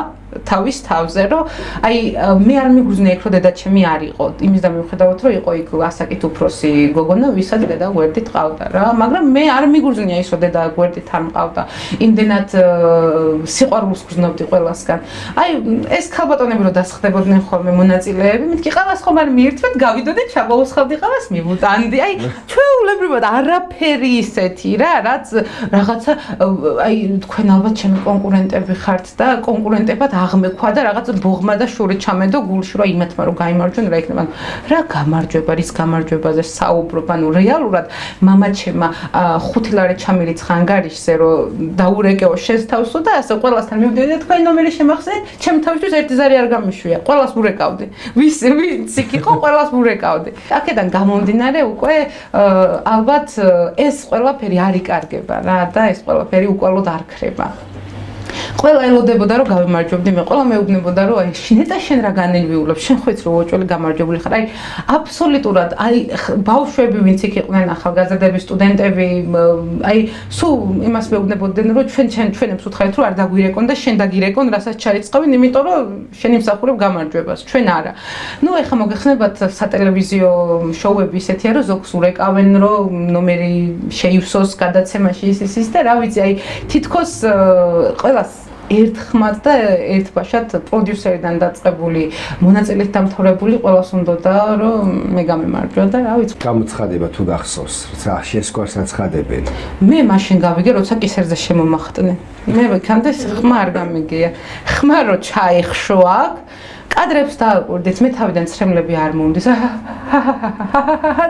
თავის თავზე რომ აი მე არ მიგუზნია იქ რომ დედაჩემი არ იყო იმის და მიუხედავად რომ იყო იქ ასაკით უფროსი გოგონა ვისაც დედა გვერდით ყავდა რა მაგრამ მე არ მიგუზნია ის რომ დედა გვერდით არ მყავდა იმდენად სიყვარულს გრძნობდი ყველასგან აი ეს ქალბატონები რომ დასხდებოდნენ ხოლმე მონაწილეები მეთქი ყავას ხომ არ მიირთვეთ გავიდოდი ჩაბაუსხავდი ყავას მივუტანდი აი ჩვეულებრივად არაფერი ისეთი რა რაც რაღაცა აი თქვენ ალბათ ჩემი კონკურენტები ხართ და კონკურენტებად აღმექვა და რაღაც ბოღმა და შური ჩამედო გულში რომ იმათმა რომ გაიმარჯვენ რა იქნება რა გამარჯვება რის გამარჯვებაზე საუბრობ ანუ რეალურად მამაჩემა 5 ლარი ჩამირიცხა ანგარიშზე რომ დაურეკეო შენს თავსო და ასე ყველასთან მივდიოდი და თქვენი ნომერი შემახსენეთ ჩემ თავისთვის 1 ზარი არ გამიშვია ყველას ურეკავდი ვინც იქ იყო ყველას ურეკავდი აქედან გამომდინარე უკვე ალბათ ეს ყველაფერი არ იკარგება რა და ეს ყველაფერი უკვალოდ არ ქრება ყველა ელოდებოდა რომ გავიმარჯვებდი მე ყველა მეუბნებოდა რომ აი შინეთა შენ რა განელვიულობ შენ ხო იცი რომ უოჭველი გამარჯვებული ხარ აი აბსოლუტურად აი ბავშვები ვინც იქ იყვნენ ახალგაზრდები სტუდენტები აი სულ იმას მეუბნებოდნენ რომ ჩვენებს უთხარით რომ არ დაგვირეკონ და შენ დაგირეკონ რასაც ჩაიწყავენ იმიტომ რომ შენ იმსახურებ გამარჯვებას ჩვენ არა ნუ ეხლა მოგეხსენებათ სატელევიზიო შოუები ისეთია რომ ზოგს ურეკავენ რომ ნომერი შეივსოს გადაცემაში ის და რა ვიცი აი თითქოს ყველას ერთხმად და ერთბაშად პროდიუსერიდან დაწყებული მონაწილით დამთავრებული ყველას უნდოდა რომ მე გამემარჯვა და რა ვიცი გამოცხადება თუ გახსოვს რა შესკვარს აცხადებენ მე მაშინ გავიგე როცა კისერზე შემომახტნენ მე ვიქამდე ხმა არ გამიგია ხმა რო ჩაიხშო აქ კადრებს დააკვირდით მე თავიდან ცრემლები არ მომდის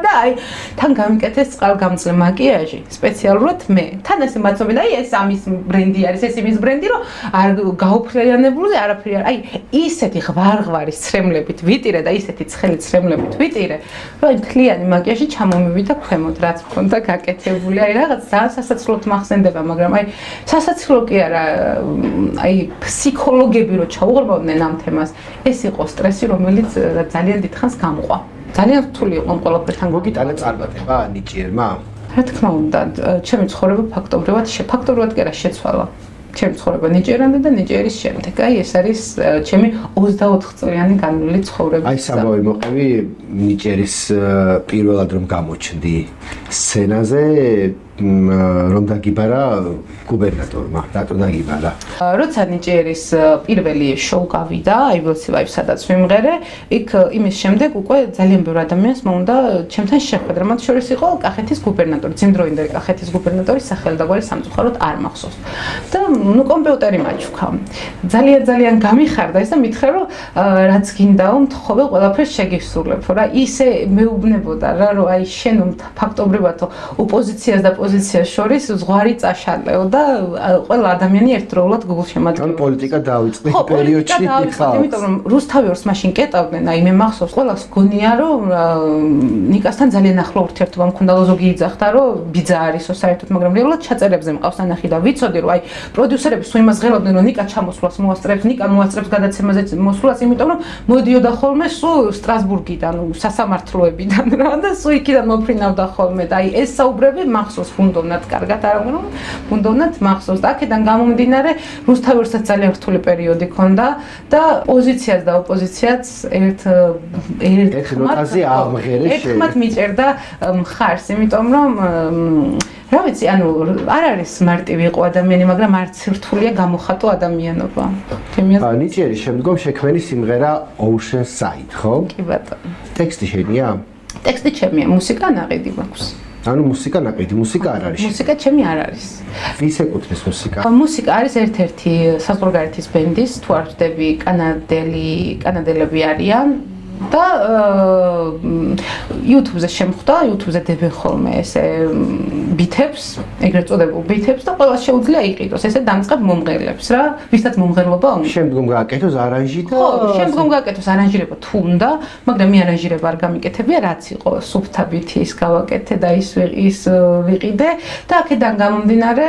და აი თან გამიკეთეს წყალგამძლე მაკიაჟი სპეციალურად მე თან ესე მაცობენ აი ეს ამის ბრენდი არის ეს იმის ბრენდი რომ არ გაუფრიანებულზე არაფერი არ აი ისეთი ღვარღვარი ცრემლებით ვიტირე და ისეთი ცხელი ცრემლებით ვიტირე რომ აი მთლიანი მაკიაჟი ჩამომივიდა ქვემოთ რაც მქონდა გაკეთებული აი რაღაც ძალიან სასაცილოდ მახსენდება მაგრამ აი სასაცილო კი არა აი ფსიქოლოგები რო ჩაუღრმავდნენ ამ თემას ეს იყო სტრესი, რომელიც ძალიან დიდხანს გამყვა. ძალიან რთული იყო ყველაფერთან. მოგიტანა წარმატება ნიჭიერმა? რა თქმა უნდა, ჩემი ცხოვრება ფაქტობრივად კი არა შეცვალა. ჩემი ცხოვრება ნიჭიერამდე და ნიჭიერის შემდეგ. აი ეს არის ჩემი 24 წლიანი განვლილი ცხოვრება. აი საბავი მოყევი ნიჭიერის პირველად რომ გამოჩნდი სცენაზე რომ დაგიბარა გუბერნატორმა, რატო დაგიბარა? როცა ნიჭიერის პირველი შოუ გავიდა, I Will Survive, სადაც ვიმღერე, იქ იმის შემდეგ უკვე ძალიან ბევრი ადამიანს მოუნდა ჩემთან შეხვედრა. მათ შორის იყო კახეთის გუბერნატორი, ძიმდროინდელი კახეთის გუბერნატორის სახელი და გვარი სამწუხაროდ არ მახსოვს. და ნუ კომპიუტერი მაჩვქა. ძალიან გამიხარდა ეს და მითხრა რომ რაც გინდაო, მთხოვე ყველაფერს შეგისრულებ, რა ისე მეუბნებოდა რა რომ აი შენ ფაქტობრივადო ოპოზიციას და პოზიციას შორის ზღვარი წაშალეო და ყველა ადამიანი ერთდროულად გუგლ შემადგენლობაში. ანუ პოლიტიკა დაიწყე პერიოდში ხარ. იმიტომ რომ რუსთავიორს მაშინ კეტავდნენ, აი მე მახსოვს ყველას გონია რომ ნიკასთან ძალიან ახლო ურთიერთობა მქონდა, ზოგი იძახდა რომ ბიძა არისო საერთოდ, მაგრამ რეალურად ჩაწერებზე მყავს ანახი და ვიცოდი რომ აი პროდიუსერები სულ იმას ღელობდნენ რომ ნიკა ჩამოსვლას მოასწრებს, ნიკა მოასწრებს გადაცემაზე მოსვლას, იმიტომ რომ მოდიოდა ხოლმე სულ სტრასბურგიდან, სასამართლოებიდან რა და სულ იქიდან მოფრინავდა ხოლმე და აი ეს საუბრები მახსოვს ბუნდოვნად კარგად არ ამბობ, ბუნდოვნად მახსოვს და აქედან გამომდინარე რუსთავიორსაც ძალიან რთული პერიოდი ჰქონდა და პოზიციას და ოპოზიციაც ერთმად მიჭერდა მხარს, იმიტომ რომ რა ვიცი, ანუ არ არის მარტივი იყო ადამიანი, მაგრამ არც რთულია გამოხატო ადამიანობა. ნიჭიერის შემდგომ შექმენი სიმღერა Ocean Side, ხო? კი ბატონო. ტექსტი შენია? ტექსტი ჩემია, მუსიკა ნაყიდი მაქვს. ანუ მუსიკა ნაყიდი, მუსიკა არ არის. მუსიკა ჩემი არ არის. ვის ეკუთვნის მუსიკა? მუსიკა არის ერთ-ერთი საზღვარგარეთის ბენდის, თუ არ ვწდები, კანადელები არიან და YouTube-ზე შემხვდა, YouTube-ზე დებენ ხოლმე ესე ბითებს, ეგრეთ წოდებულ ბითებს და ყველა შეუძლია იყიდოს, ესე დამწყებ მომღერლებს რა, ვისაც მომღერლობა უნდა. შემდგომ გააკეთოს არანჟი და ხო, შემდგომ გააკეთოს არანჟირება თუ უნდა, მაგრამ მე არანჟირება არ გამიკეთებია, რაც იყო სუფთა ბითი ის გავაკეთე და ის ვიყიდე და აქედან გამომდინარე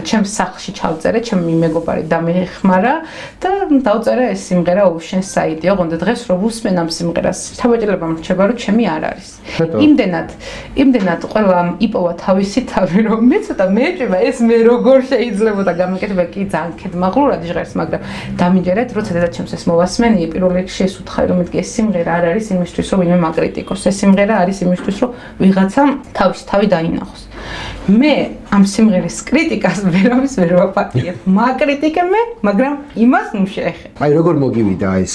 ჩემს სახლში ჩავწერე, ჩემი მეგობარი დამეხმარა და დავწერე ეს სიმღერა Ocean Side, ოღონდ დღეს რო ვუსმენ ამ სიმღერას, თავაჭირება მრჩება რომ ჩემი არ არის. იმდენად ყველა იპოვა თავისი თავი რომ მე ცოტა მეჭება ეს მე როგორ შეიძლება და გამეკეთება კი ძალიან ქედმაღლურად ჟღერს, მაგრამ დამიჯერეთ, როცა დედაჩემს ეს მოვასმენია, პირველ რიგში ეს უთხარი რომ მეთქი ეს სიმღერა არ არის იმისთვის რომ ვინმე მაკრიტიკოს, ეს სიმღერა არის იმისთვის რომ ვიღაცამ თავისი თავი დაინახოს. მე ამ სიმღერის კრიტიკას ვერავის ვერ ვაპატიებ. მაკრიტიკე მე, მაგრამ იმას ნუ შეეხება. აი როგორ მოგივიდა ეს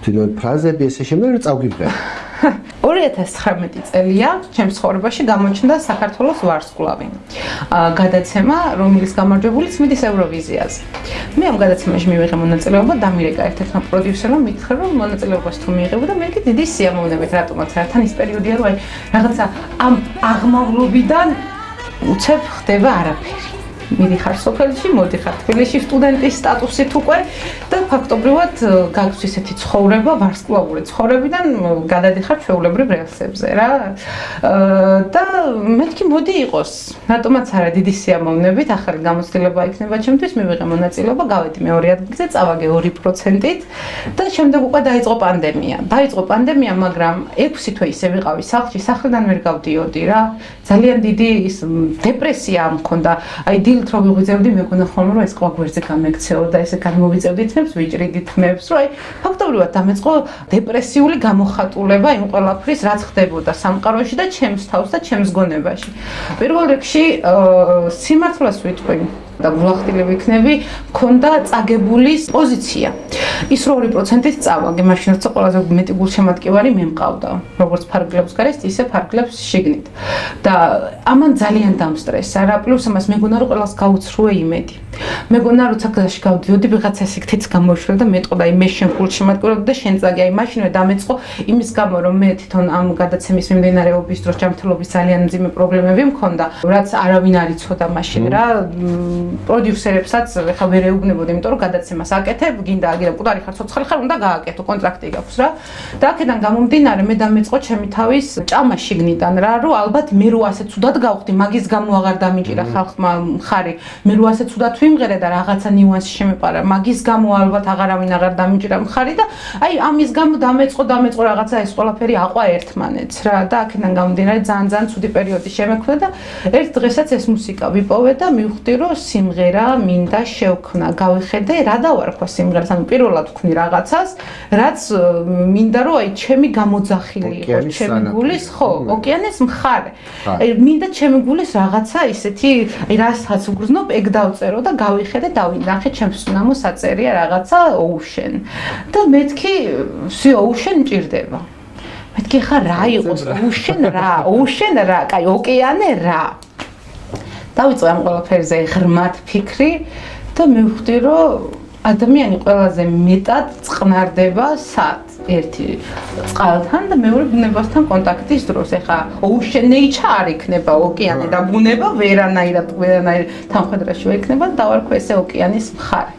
თვითონ ფრაზები ესე შემდეგ რომ წავგიბდა. 2019 წელია ჩემს ცხოვრებაში გამოჩნდა საქართველოს ვარსკვლავი. გადაცემა, რომელიც გამარჯვებულიც მიდის ევროვიზიაზე. მე ამ გადაცემაში მივიღე მონაწილეობა, დამირეკა ერთ-ერთმა პროდიუსერმა, მითხრა რომ მონაწილეობას თუ მიიღებო და მე კი დიდი სიამოვნებით რატომაც რათან ის პერიოდია რომ აი რაღაცა ამ აღმავლობიდან უცებ ხდება არაფერი. მიდიხარ სოფელში, მოდიხარ თბილისში სტუდენტის სტატუსით უკვე და ფაქტობრივად გაქვს ისეთი ცხოვრება, ვარსკვლავური ცხოვრებიდან გადადიხარ ჩვეულებრივ რელსებზე რა. და მეთქი მოდი იყოს. რატომაც არა დიდი სიამოვნებით, ახალი გამოცდილება იქნება ჩემთვის, მივიღე მონაწილეობა, გავედი მეორე ადგილზე, წავაგე 2%-ით და შემდეგ უკვე დაიწყო პანდემია. დაიწყო პანდემია, მაგრამ 6 თვე ისე ვიყავი სახლში, სახლიდან ვერ გავდიოდი რა. ძალიან დიდი ის დეპრესია მქონდა. აი დილით რო ვიღვიძებდი, მეგონა ხოლმე რომ ეს ყვა გვერდზე გამექცეო და ესე განმოვიწევდი თმებს, ვიჭრიდი თმებს, რომ აი ფაქტობრივად დამეწყო დეპრესიული გამოხატულება იმ ყველაფრის, რაც ხდებოდა სამყაროში და ჩემს თავს და ჩემს გონებაში. პირველ რიგში სიმართლეს ვიტყვი. და გულახდილები იქნები, მქონდა წაგებული პოზიცია. ის 2%-ით წავაგე, მაშინ როცა ყველაზე მეტი გულშემატკივარი მე მყავდა, როგორც ფარგლებს გარეთ, ისე ფარგლებს შიგნით. და ამან ძალიან დამსტრესა რა, პლუს ამას მეგონა რომ ყველას გაუცრუე იმედი. მეგონა როცა გზაში გავდიოდი, ვიღაცა სიკთიც გამოიშვა და მეტყო და მე შენ გულშემატკივრობდი და შენ წაგი, აი მაშინვე დამეწყო იმის გამო რომ მე თვითონ ამ გადაცემის მიმდინარეობის დროს ჯანმრთელობის ძალიან მძიმე პრობლემები მქონდა, რაც არავინ არ იცოდა მაშინ რა, პროდიუსერებსაც ხა ვერ ეუბნებოდი, იმიტომ რომ გადაცემას აკეთებ, გინდა აგირა კუდარი ხარ, ცოცხალი ხარ, უნდა გააკეთო, კონტრაქტი გაქვს რა. და აქედან გამომდინარე მე დამეწყო ჩემი თავის ჭამა შიგნიდან რა, რომ ალბათ მე რო ასე ცუდად გავხდი, მაგის გამო აღარ დამიჭირა ხალხმა მხარი, მე რო ასე ცუდად ვიმღერე და რაღაცა ნიუანსი შემეპარა, მაგის გამო ალბათ აღარავინ აღარ დამიჭირა მხარი და აი ამის გამო დამეწყო რაღაცა ეს ყველაფერი აყვა ერთმანეთს რა და აქედან გამომდინარე ძალიან ცუდი პერიოდი შემექმნა და ერთ დღესაც ეს მუსიკა ვიპოვე და მივხვდი რომ სიმღერა მინდა შევქმნა, გავიხედე რა დავარქვა სიმღერას, ანუ პირველად ვქნი რაღაცას, რაც მინდა რომ აი ჩემი გამოძახილი იყოს, ჩემი გულის, ხო, ოკეანის მხარე. აი მინდა ჩემი გულის რაღაცა ისეთი, აი რასაც უგრძნობ, ეგ დავწერო და გავიხედე, დავინახე ჩემს სუნამოს აწერია რაღაცა Ocean. და მეთქი, Ocean მჭირდება. მეთქი ხა რა იყოს Ocean რა, კაი, ოკეანე რა. დავიწყე ამ ყველაფერზე ღრმად ფიქრი და მივხვდი რომ ადამიანი ყველაზე მეტად წყნარდება სად ერთი წყალთან და მეორე ბუნებასთან კონტაქტის დროს. ეხა Ocean nature არ იქნება ოკეანე და ბუნება ვერანაირად თანხმედრაში ვერ იქნება და დავარქვა ესე ოკეანის მხარე.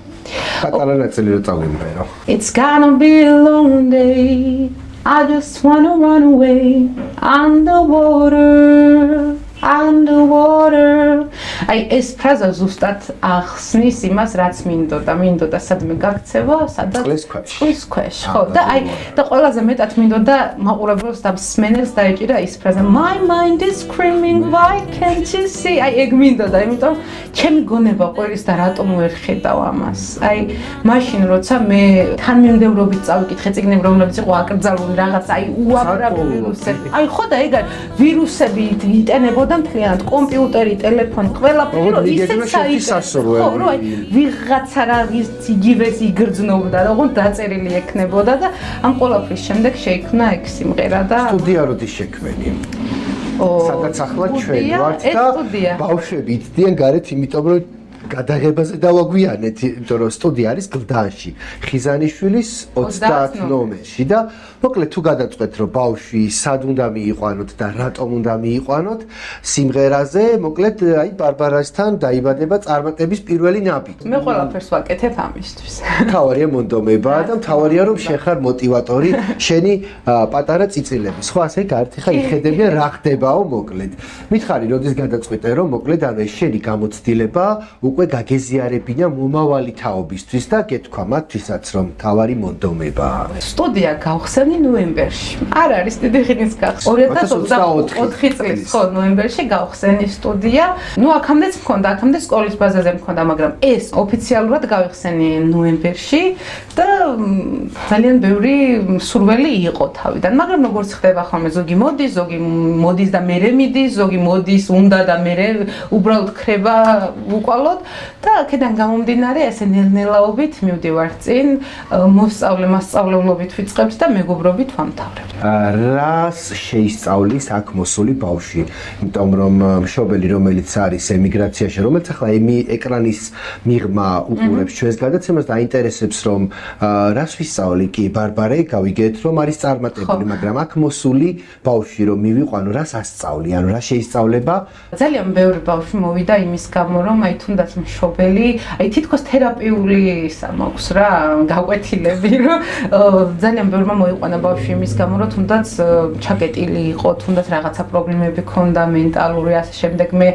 პატარა ნაწილი რო წავიმღერო. It's gonna be a long day. I just wanna run away underwater. აი ეს ფრაზა ზუსტად ახსნის იმას, რაც მინდოდა სადმე გაქცევა, სადაც წყლის ქვეშ. ხო, და აი და ყველაზე მეტად მინდოდა მაყურებელს და მსმენელს დაეჭირა ის ფრაზა My mind is screaming why can't you see? აი ეგ მინდოდა, იმიტომ ჩემი გონება ყვერის და რატომ ვერ ხედავ ამას. აი მაშინ როცა მე თანმიმდევრობით წავიკითხე წიგნები, რომლებიც იყო აკრძალული რაღაც, აი უამრავი ვირუსები. აი ხო და ეგ ვირუსები იტენებოდა მთლიანად კომპიუტერი, ტელეფონი, ყველაფერი რომ ისე საინტერესო. ხო, რომ აი ვიღაცა რა იგივეს იგრძნობდა, როგორ დაწერილი ექნებოდა და ამ ყველაფრის შემდეგ შეიქმნა ეგ სიმღერა და სტუდია როდის შექმენი? სადაც ახლა ჩვენ ვართ და ბავშვები იცდიან გარეთ, იმიტომ რომ გადაღებაზე დავაგვიანეთ, იმიტომ რომ სტუდია არის გლდანში, ხიზანიშვილის 30 ნომერში და მოკლედ თუ გადაწყვეტ რომ ბავშვი სად უნდა მიიყვანოთ და რატომ უნდა მიიყვანოთ სიმღერაზე, მოკლედ აი ბარბარასთან დაიბადება წარმატების პირველი ნაბიჯი. მე ყველაფერს ვაკეთებ ამისთვის. მთავარია მონდომებაა და მთავარია რომ შენ ხარ მოტივატორი შენი პატარა წიწილების. ხო ასე გარეთ ხა იხედებიან რა ხდებაო მოკლედ. მითხარი როდის გადაწყვეტე რომ მოკლედ ანუ ეს შენი გამოცდილება უკვე გაგეზიარებინა მომავალი თაობისთვის და გეთქვა მათთვისაც რომ თავარი მონდომებაა. სტუდია გავხსენი ნოემბერში. არ არის დიდი ხნის გახსნა. 2024 წლის ხო ნოემბერში გავხსენი სტუდია. ნუ აქამდეც მქონდა, აქამდე სკოლის ბაზაზე მქონდა, მაგრამ ეს ოფიციალურად გავიხსენი ნოემბერში და ძალიან ბევრი სურველი იყო თავიდან, მაგრამ როგორც ხდება ხოლმე ზოგი მოდის და მერე მიდის, ზოგი მოდის უნდა და მერე უბრალოდ ქრება უკვალოდ და აქედან გამომდინარე ესე ნელ-ნელაობით მივდივარ წინ, მოსწავლებლობით ვიწყებთ და მეგობრობით ვამთავრებთ. რას შეისწავლის აქ მოსული ბავშვი? იმიტომ რომ მშობელი რომელიც არის ემიგრაციაში, რომელიც ახლა ეკრანის მიღმა უყურებს ჩვენს გადაცემას და აინტერესებს რომ რას ვისწავლი კი ბარბარე, გავიგეთ რომ არის წარმატებული, მაგრამ აქ მოსული ბავშვი რომ მივიყვანო, რას ასწავლი, ანუ რა შეისწავლება? ძალიან ბევრი ბავშვი მოვიდა იმის გამო რომ აი თუნდაც მშობელი, აი თითქოს თერაპიული ისა მაქვს რა, გაკვეთილები რომ ძალიან ბევრმა მოიყვანა ბავშვი იმის გამო რომ თუნდაც ჩაკეტილი იყო, თუნდაც რაღაცა პრობლემები ჰქონდა მენტალური ასე შემდეგ მე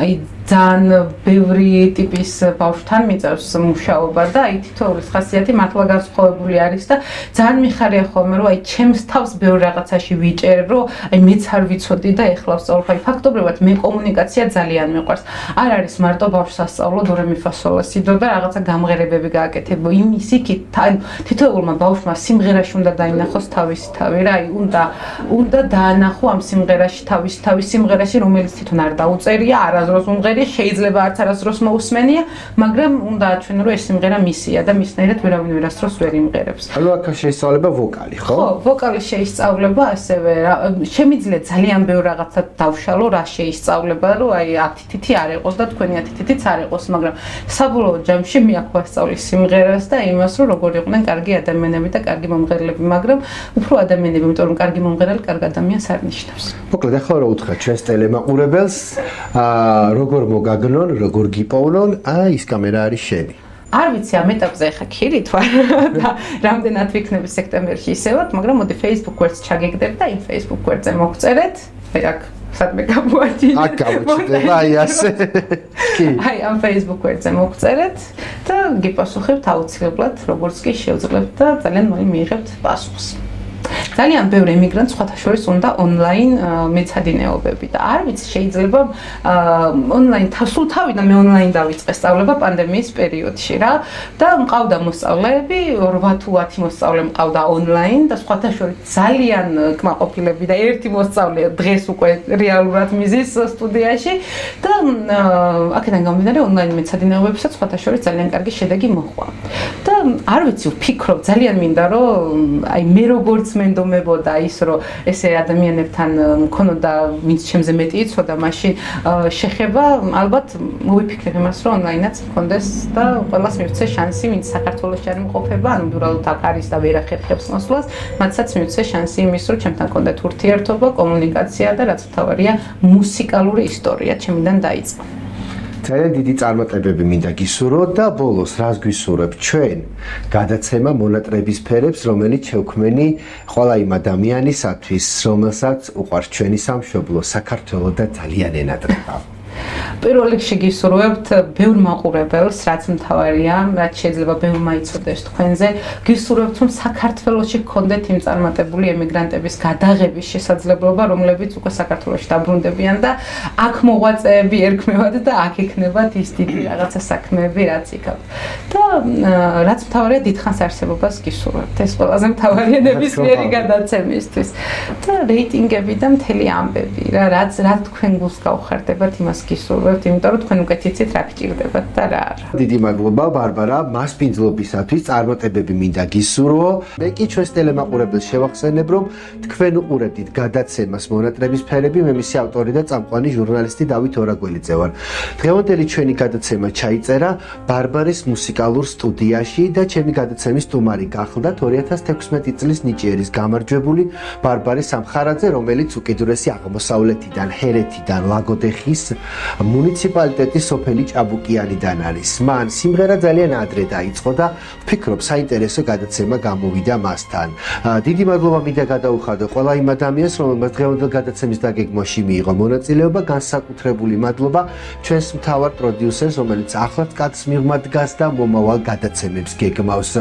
აი ძალიან ბევრი ტიპის ბავშვთან მიწერს მუშაობა და აი თითოეულის ხასიათი მართლა განსხვავებული არის და ძალიან მიხარია ხოლმე რომ აი ჩემს თავს ბევრ რაღაცაში ვიჭერ რომ აი მეც არ ვიცოდი და ეხლა ვსწავლობ აი ფაქტობრივად მე კომუნიკაცია ძალიან მიყვარს არ არის მარტო ბავშვს ასწავლო დო რე მი ფა სოლ ლა სი დო და რაღაცა გამღერებები გააკეთებო იმის იქით თითოეულმა ბავშვმა სიმღერაში უნდა დაინახოს თავისი თავი რა აი უნდა დაანახო ამ სიმღერაში თავისი სიმღერაში რომელიც თვითონ არ დაუწერია არაზროს უმღერია სიმღერა შეიძლება არც არასდროს მოусმენია, მაგრამ უნდა აჩვენო, რომ ეს სიმღერა მისია და მისნაირად ვერავინ ვერასდროს ვერ იმღერებს. ანუ აქ შეისწავლება ვოკალი, ხო? ხო, ვოკალის შეისწავლება ასევე შემიძლია ძალიან ბევრ რაღაცად დავშალო, რა შეისწავლება, რომ აი 10 თითი არ იყოს და თქვენი 10 თითიც არ იყოს, მაგრამ საბოლოო ჯამში მე აქ ვასწავლი სიმღერას და იმას, რომ როგორ იყვნენ კარგი ადამიანები და კარგი მომღერლები, მაგრამ უფრო ადამიანები, იმიტომ რომ კარგი მომღერალი კარგ ადამიანს არ ნიშნავს. მოკლედ ახლა რა უთხრა ჩვენს ტელემაყურებელს, როგორ მოგაგნონ, როგორ გიპოვნონ, ის კამერა არის შენი. არ ვიცი ამ ეტაპზე ხა ქირით ვარ და რამდენად ვიქნები სექტემბერში ისევად, მაგრამ მოდი Facebook გვერდს ჩაგეგდებ და იმ Facebook გვერდზე მოგწერეთ. აი აქ სადმე გამოვაჩინე. აქ გამოჩნდება აი ასე. კი. აი ამ Facebook გვერდზე მოგწერეთ და გიპასუხებთ აუცილებლად, როგორც კი შევძლებთ და ძალიან მოი მიიღებთ პასუხს. ძალიან ბევრი ემიგრანტ სხვათა შორის უნდა ონლაინ მეცადინეობები და არ ვიცი შეიძლება ონლაინ სულ თავიდან მე ონლაინ დავიწყე სწავლება პანდემიის პერიოდში რა და მყავდა მოსწავლეები 8 თუ 10 მოსწავლე მყავდა ონლაინ და სხვათა შორის ძალიან კმაყოფილები და ერთი მოსწავლე დღეს უკვე რეალურად მიზის სტუდიაში და აქედან გამომდინარე ონლაინ მეცადინეობებსაც სხვათა შორის ძალიან კარგი შედეგი მოჰყვა და არ ვიცი ვფიქრობ ძალიან მინდა რომ აი მე როგორც მენდომებოდა ის რომ ესე ადამიანებთან მქონოდა ვინც ჩემზე მეტი იცოდა მაშინ შეხება ალბათ მოვიფიქრებ იმას რომ ონლაინაც მქონდეს და ყველას მივცე შანსი ვინც საქართველოში არ იმყოფება ანუ უბრალოდ აქ არის და ვერ ახერხებს მოსვლას მათსაც მივცე შანსი იმის რომ ჩემთან კონდეთ ურთიერთობა კომუნიკაცია და რაც თავარია მუსიკალური ისტორია ჩემიდან დაიწყო ძალიან დიდი წარმატებები მინდა გისურვოთ და ბოლოს რას გვისურვებ ჩვენ გადაცემა მონატრების ფერებს რომელიც შევქმენი ყველა იმ ადამიანისათვის რომელსაც უყვარს ჩვენი სამშობლო საქართველო და ძალიან ენატრება პირველ რიგში გისურვებთ ბევრ მაყურებელს, რაც მთავარია, რაც შეიძლება ბევრმა იცოდეს თქვენზე. გისურვებთ, რომ საქართველოში გქონდეთ იმ წარმატებული ემიგრანტების გადაღების შესაძლებლობა, რომლებიც უკვე საქართველოში დაბრუნდებიან და აქ მოღვაწეები ერქმევათ და აქ ექნებათ ის დიდი რაღაცა საქმეები, რაც იქაქვთ. და რაც მთავარია, დიდხანს არსებობას გისურვებთ. ეს ყველაზე მთავარია ნებისმიერი გადაცემისთვის. და რეიტინგები და მთელი ამბები, რაც თქვენ გულს გაუხარდებათ იმას გისურვებთ, იმიტომ რომ თქვენ უკეთ იცით რა გჭირდებათ და რა არა. დიდი მადლობა ბარბარა, მასპინძლობისათვის წარმატებები მინდა გისურვო. მე კი ჩვენს ტელემაყურებელს შევახსენებ, რომ თქვენ უყურებთ გადაცემას მონატრების ფერები, მე მისი ავტორი და წამყვანი ჟურნალისტი დავით ორაგველიძე ვარ. დღევანდელი ჩვენი გადაცემა ჩაიწერა ბარბარის მუსიკალურ სტუდიაში და ჩემი გადაცემის სტუმარი გახლდათ 2016 წლის ნიჭიერის გამარჯვებული ბარბარე სამხარაძე, რომელიც უკიდურესი აღმოსავლეთიდან, ჰერეთიდან, ლაგოდეხის მუნიციპალიტეტის სოფელი ჭაბუკიანიდან არის. მან სიმღერა ძალიან ადრე დაიწყო და ვფიქრობ საინტერესო გადაცემა გამოვიდა მასთან. დიდი მადლობა მინდა გადაუხადო ყველა იმ ადამიანს, რომელმაც დღევანდელ გადაცემის დაგეგმვაში მიიღო მონაწილეობა, განსაკუთრებული მადლობა ჩვენს მთავარ პროდიუსერს, რომელიც ახლაც კაცს მიღმა დგას და მომავალ გადაცემებს გეგმავს.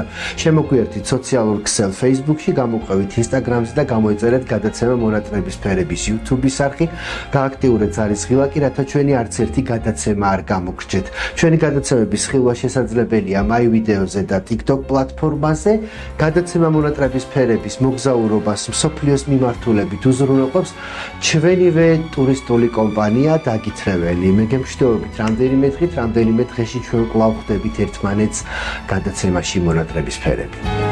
შემოგვიერთით სოციალურ ქსელ Facebook-ში, გამოყვებით Instagram-ზე და გამოიწერეთ გადაცემა მონატრების ფერების YouTube-ის არხი. გააქტიურეთ ზარისხილაკი, რათა ჩვენი არც ერთი გადაცემა არ გამოგრჩეთ. ჩვენი გადაცემების ხილვა შესაძლებელია MyVideo-ზე და TikTok პლატფორმაზე. გადაცემა მონატრების ფერების მოგზაურობას მსოფლიოს მიმართულებით უზრუნველყოფს ჩვენივე ტურისტული კომპანია დაგითრეველი. მე გემშვიდობებით რამდენიმე დღით, რამდენიმე დღეში ჩვენ კვლავ ხვდებით ერთმანეთს გადაცემაში მონატრების ფერები.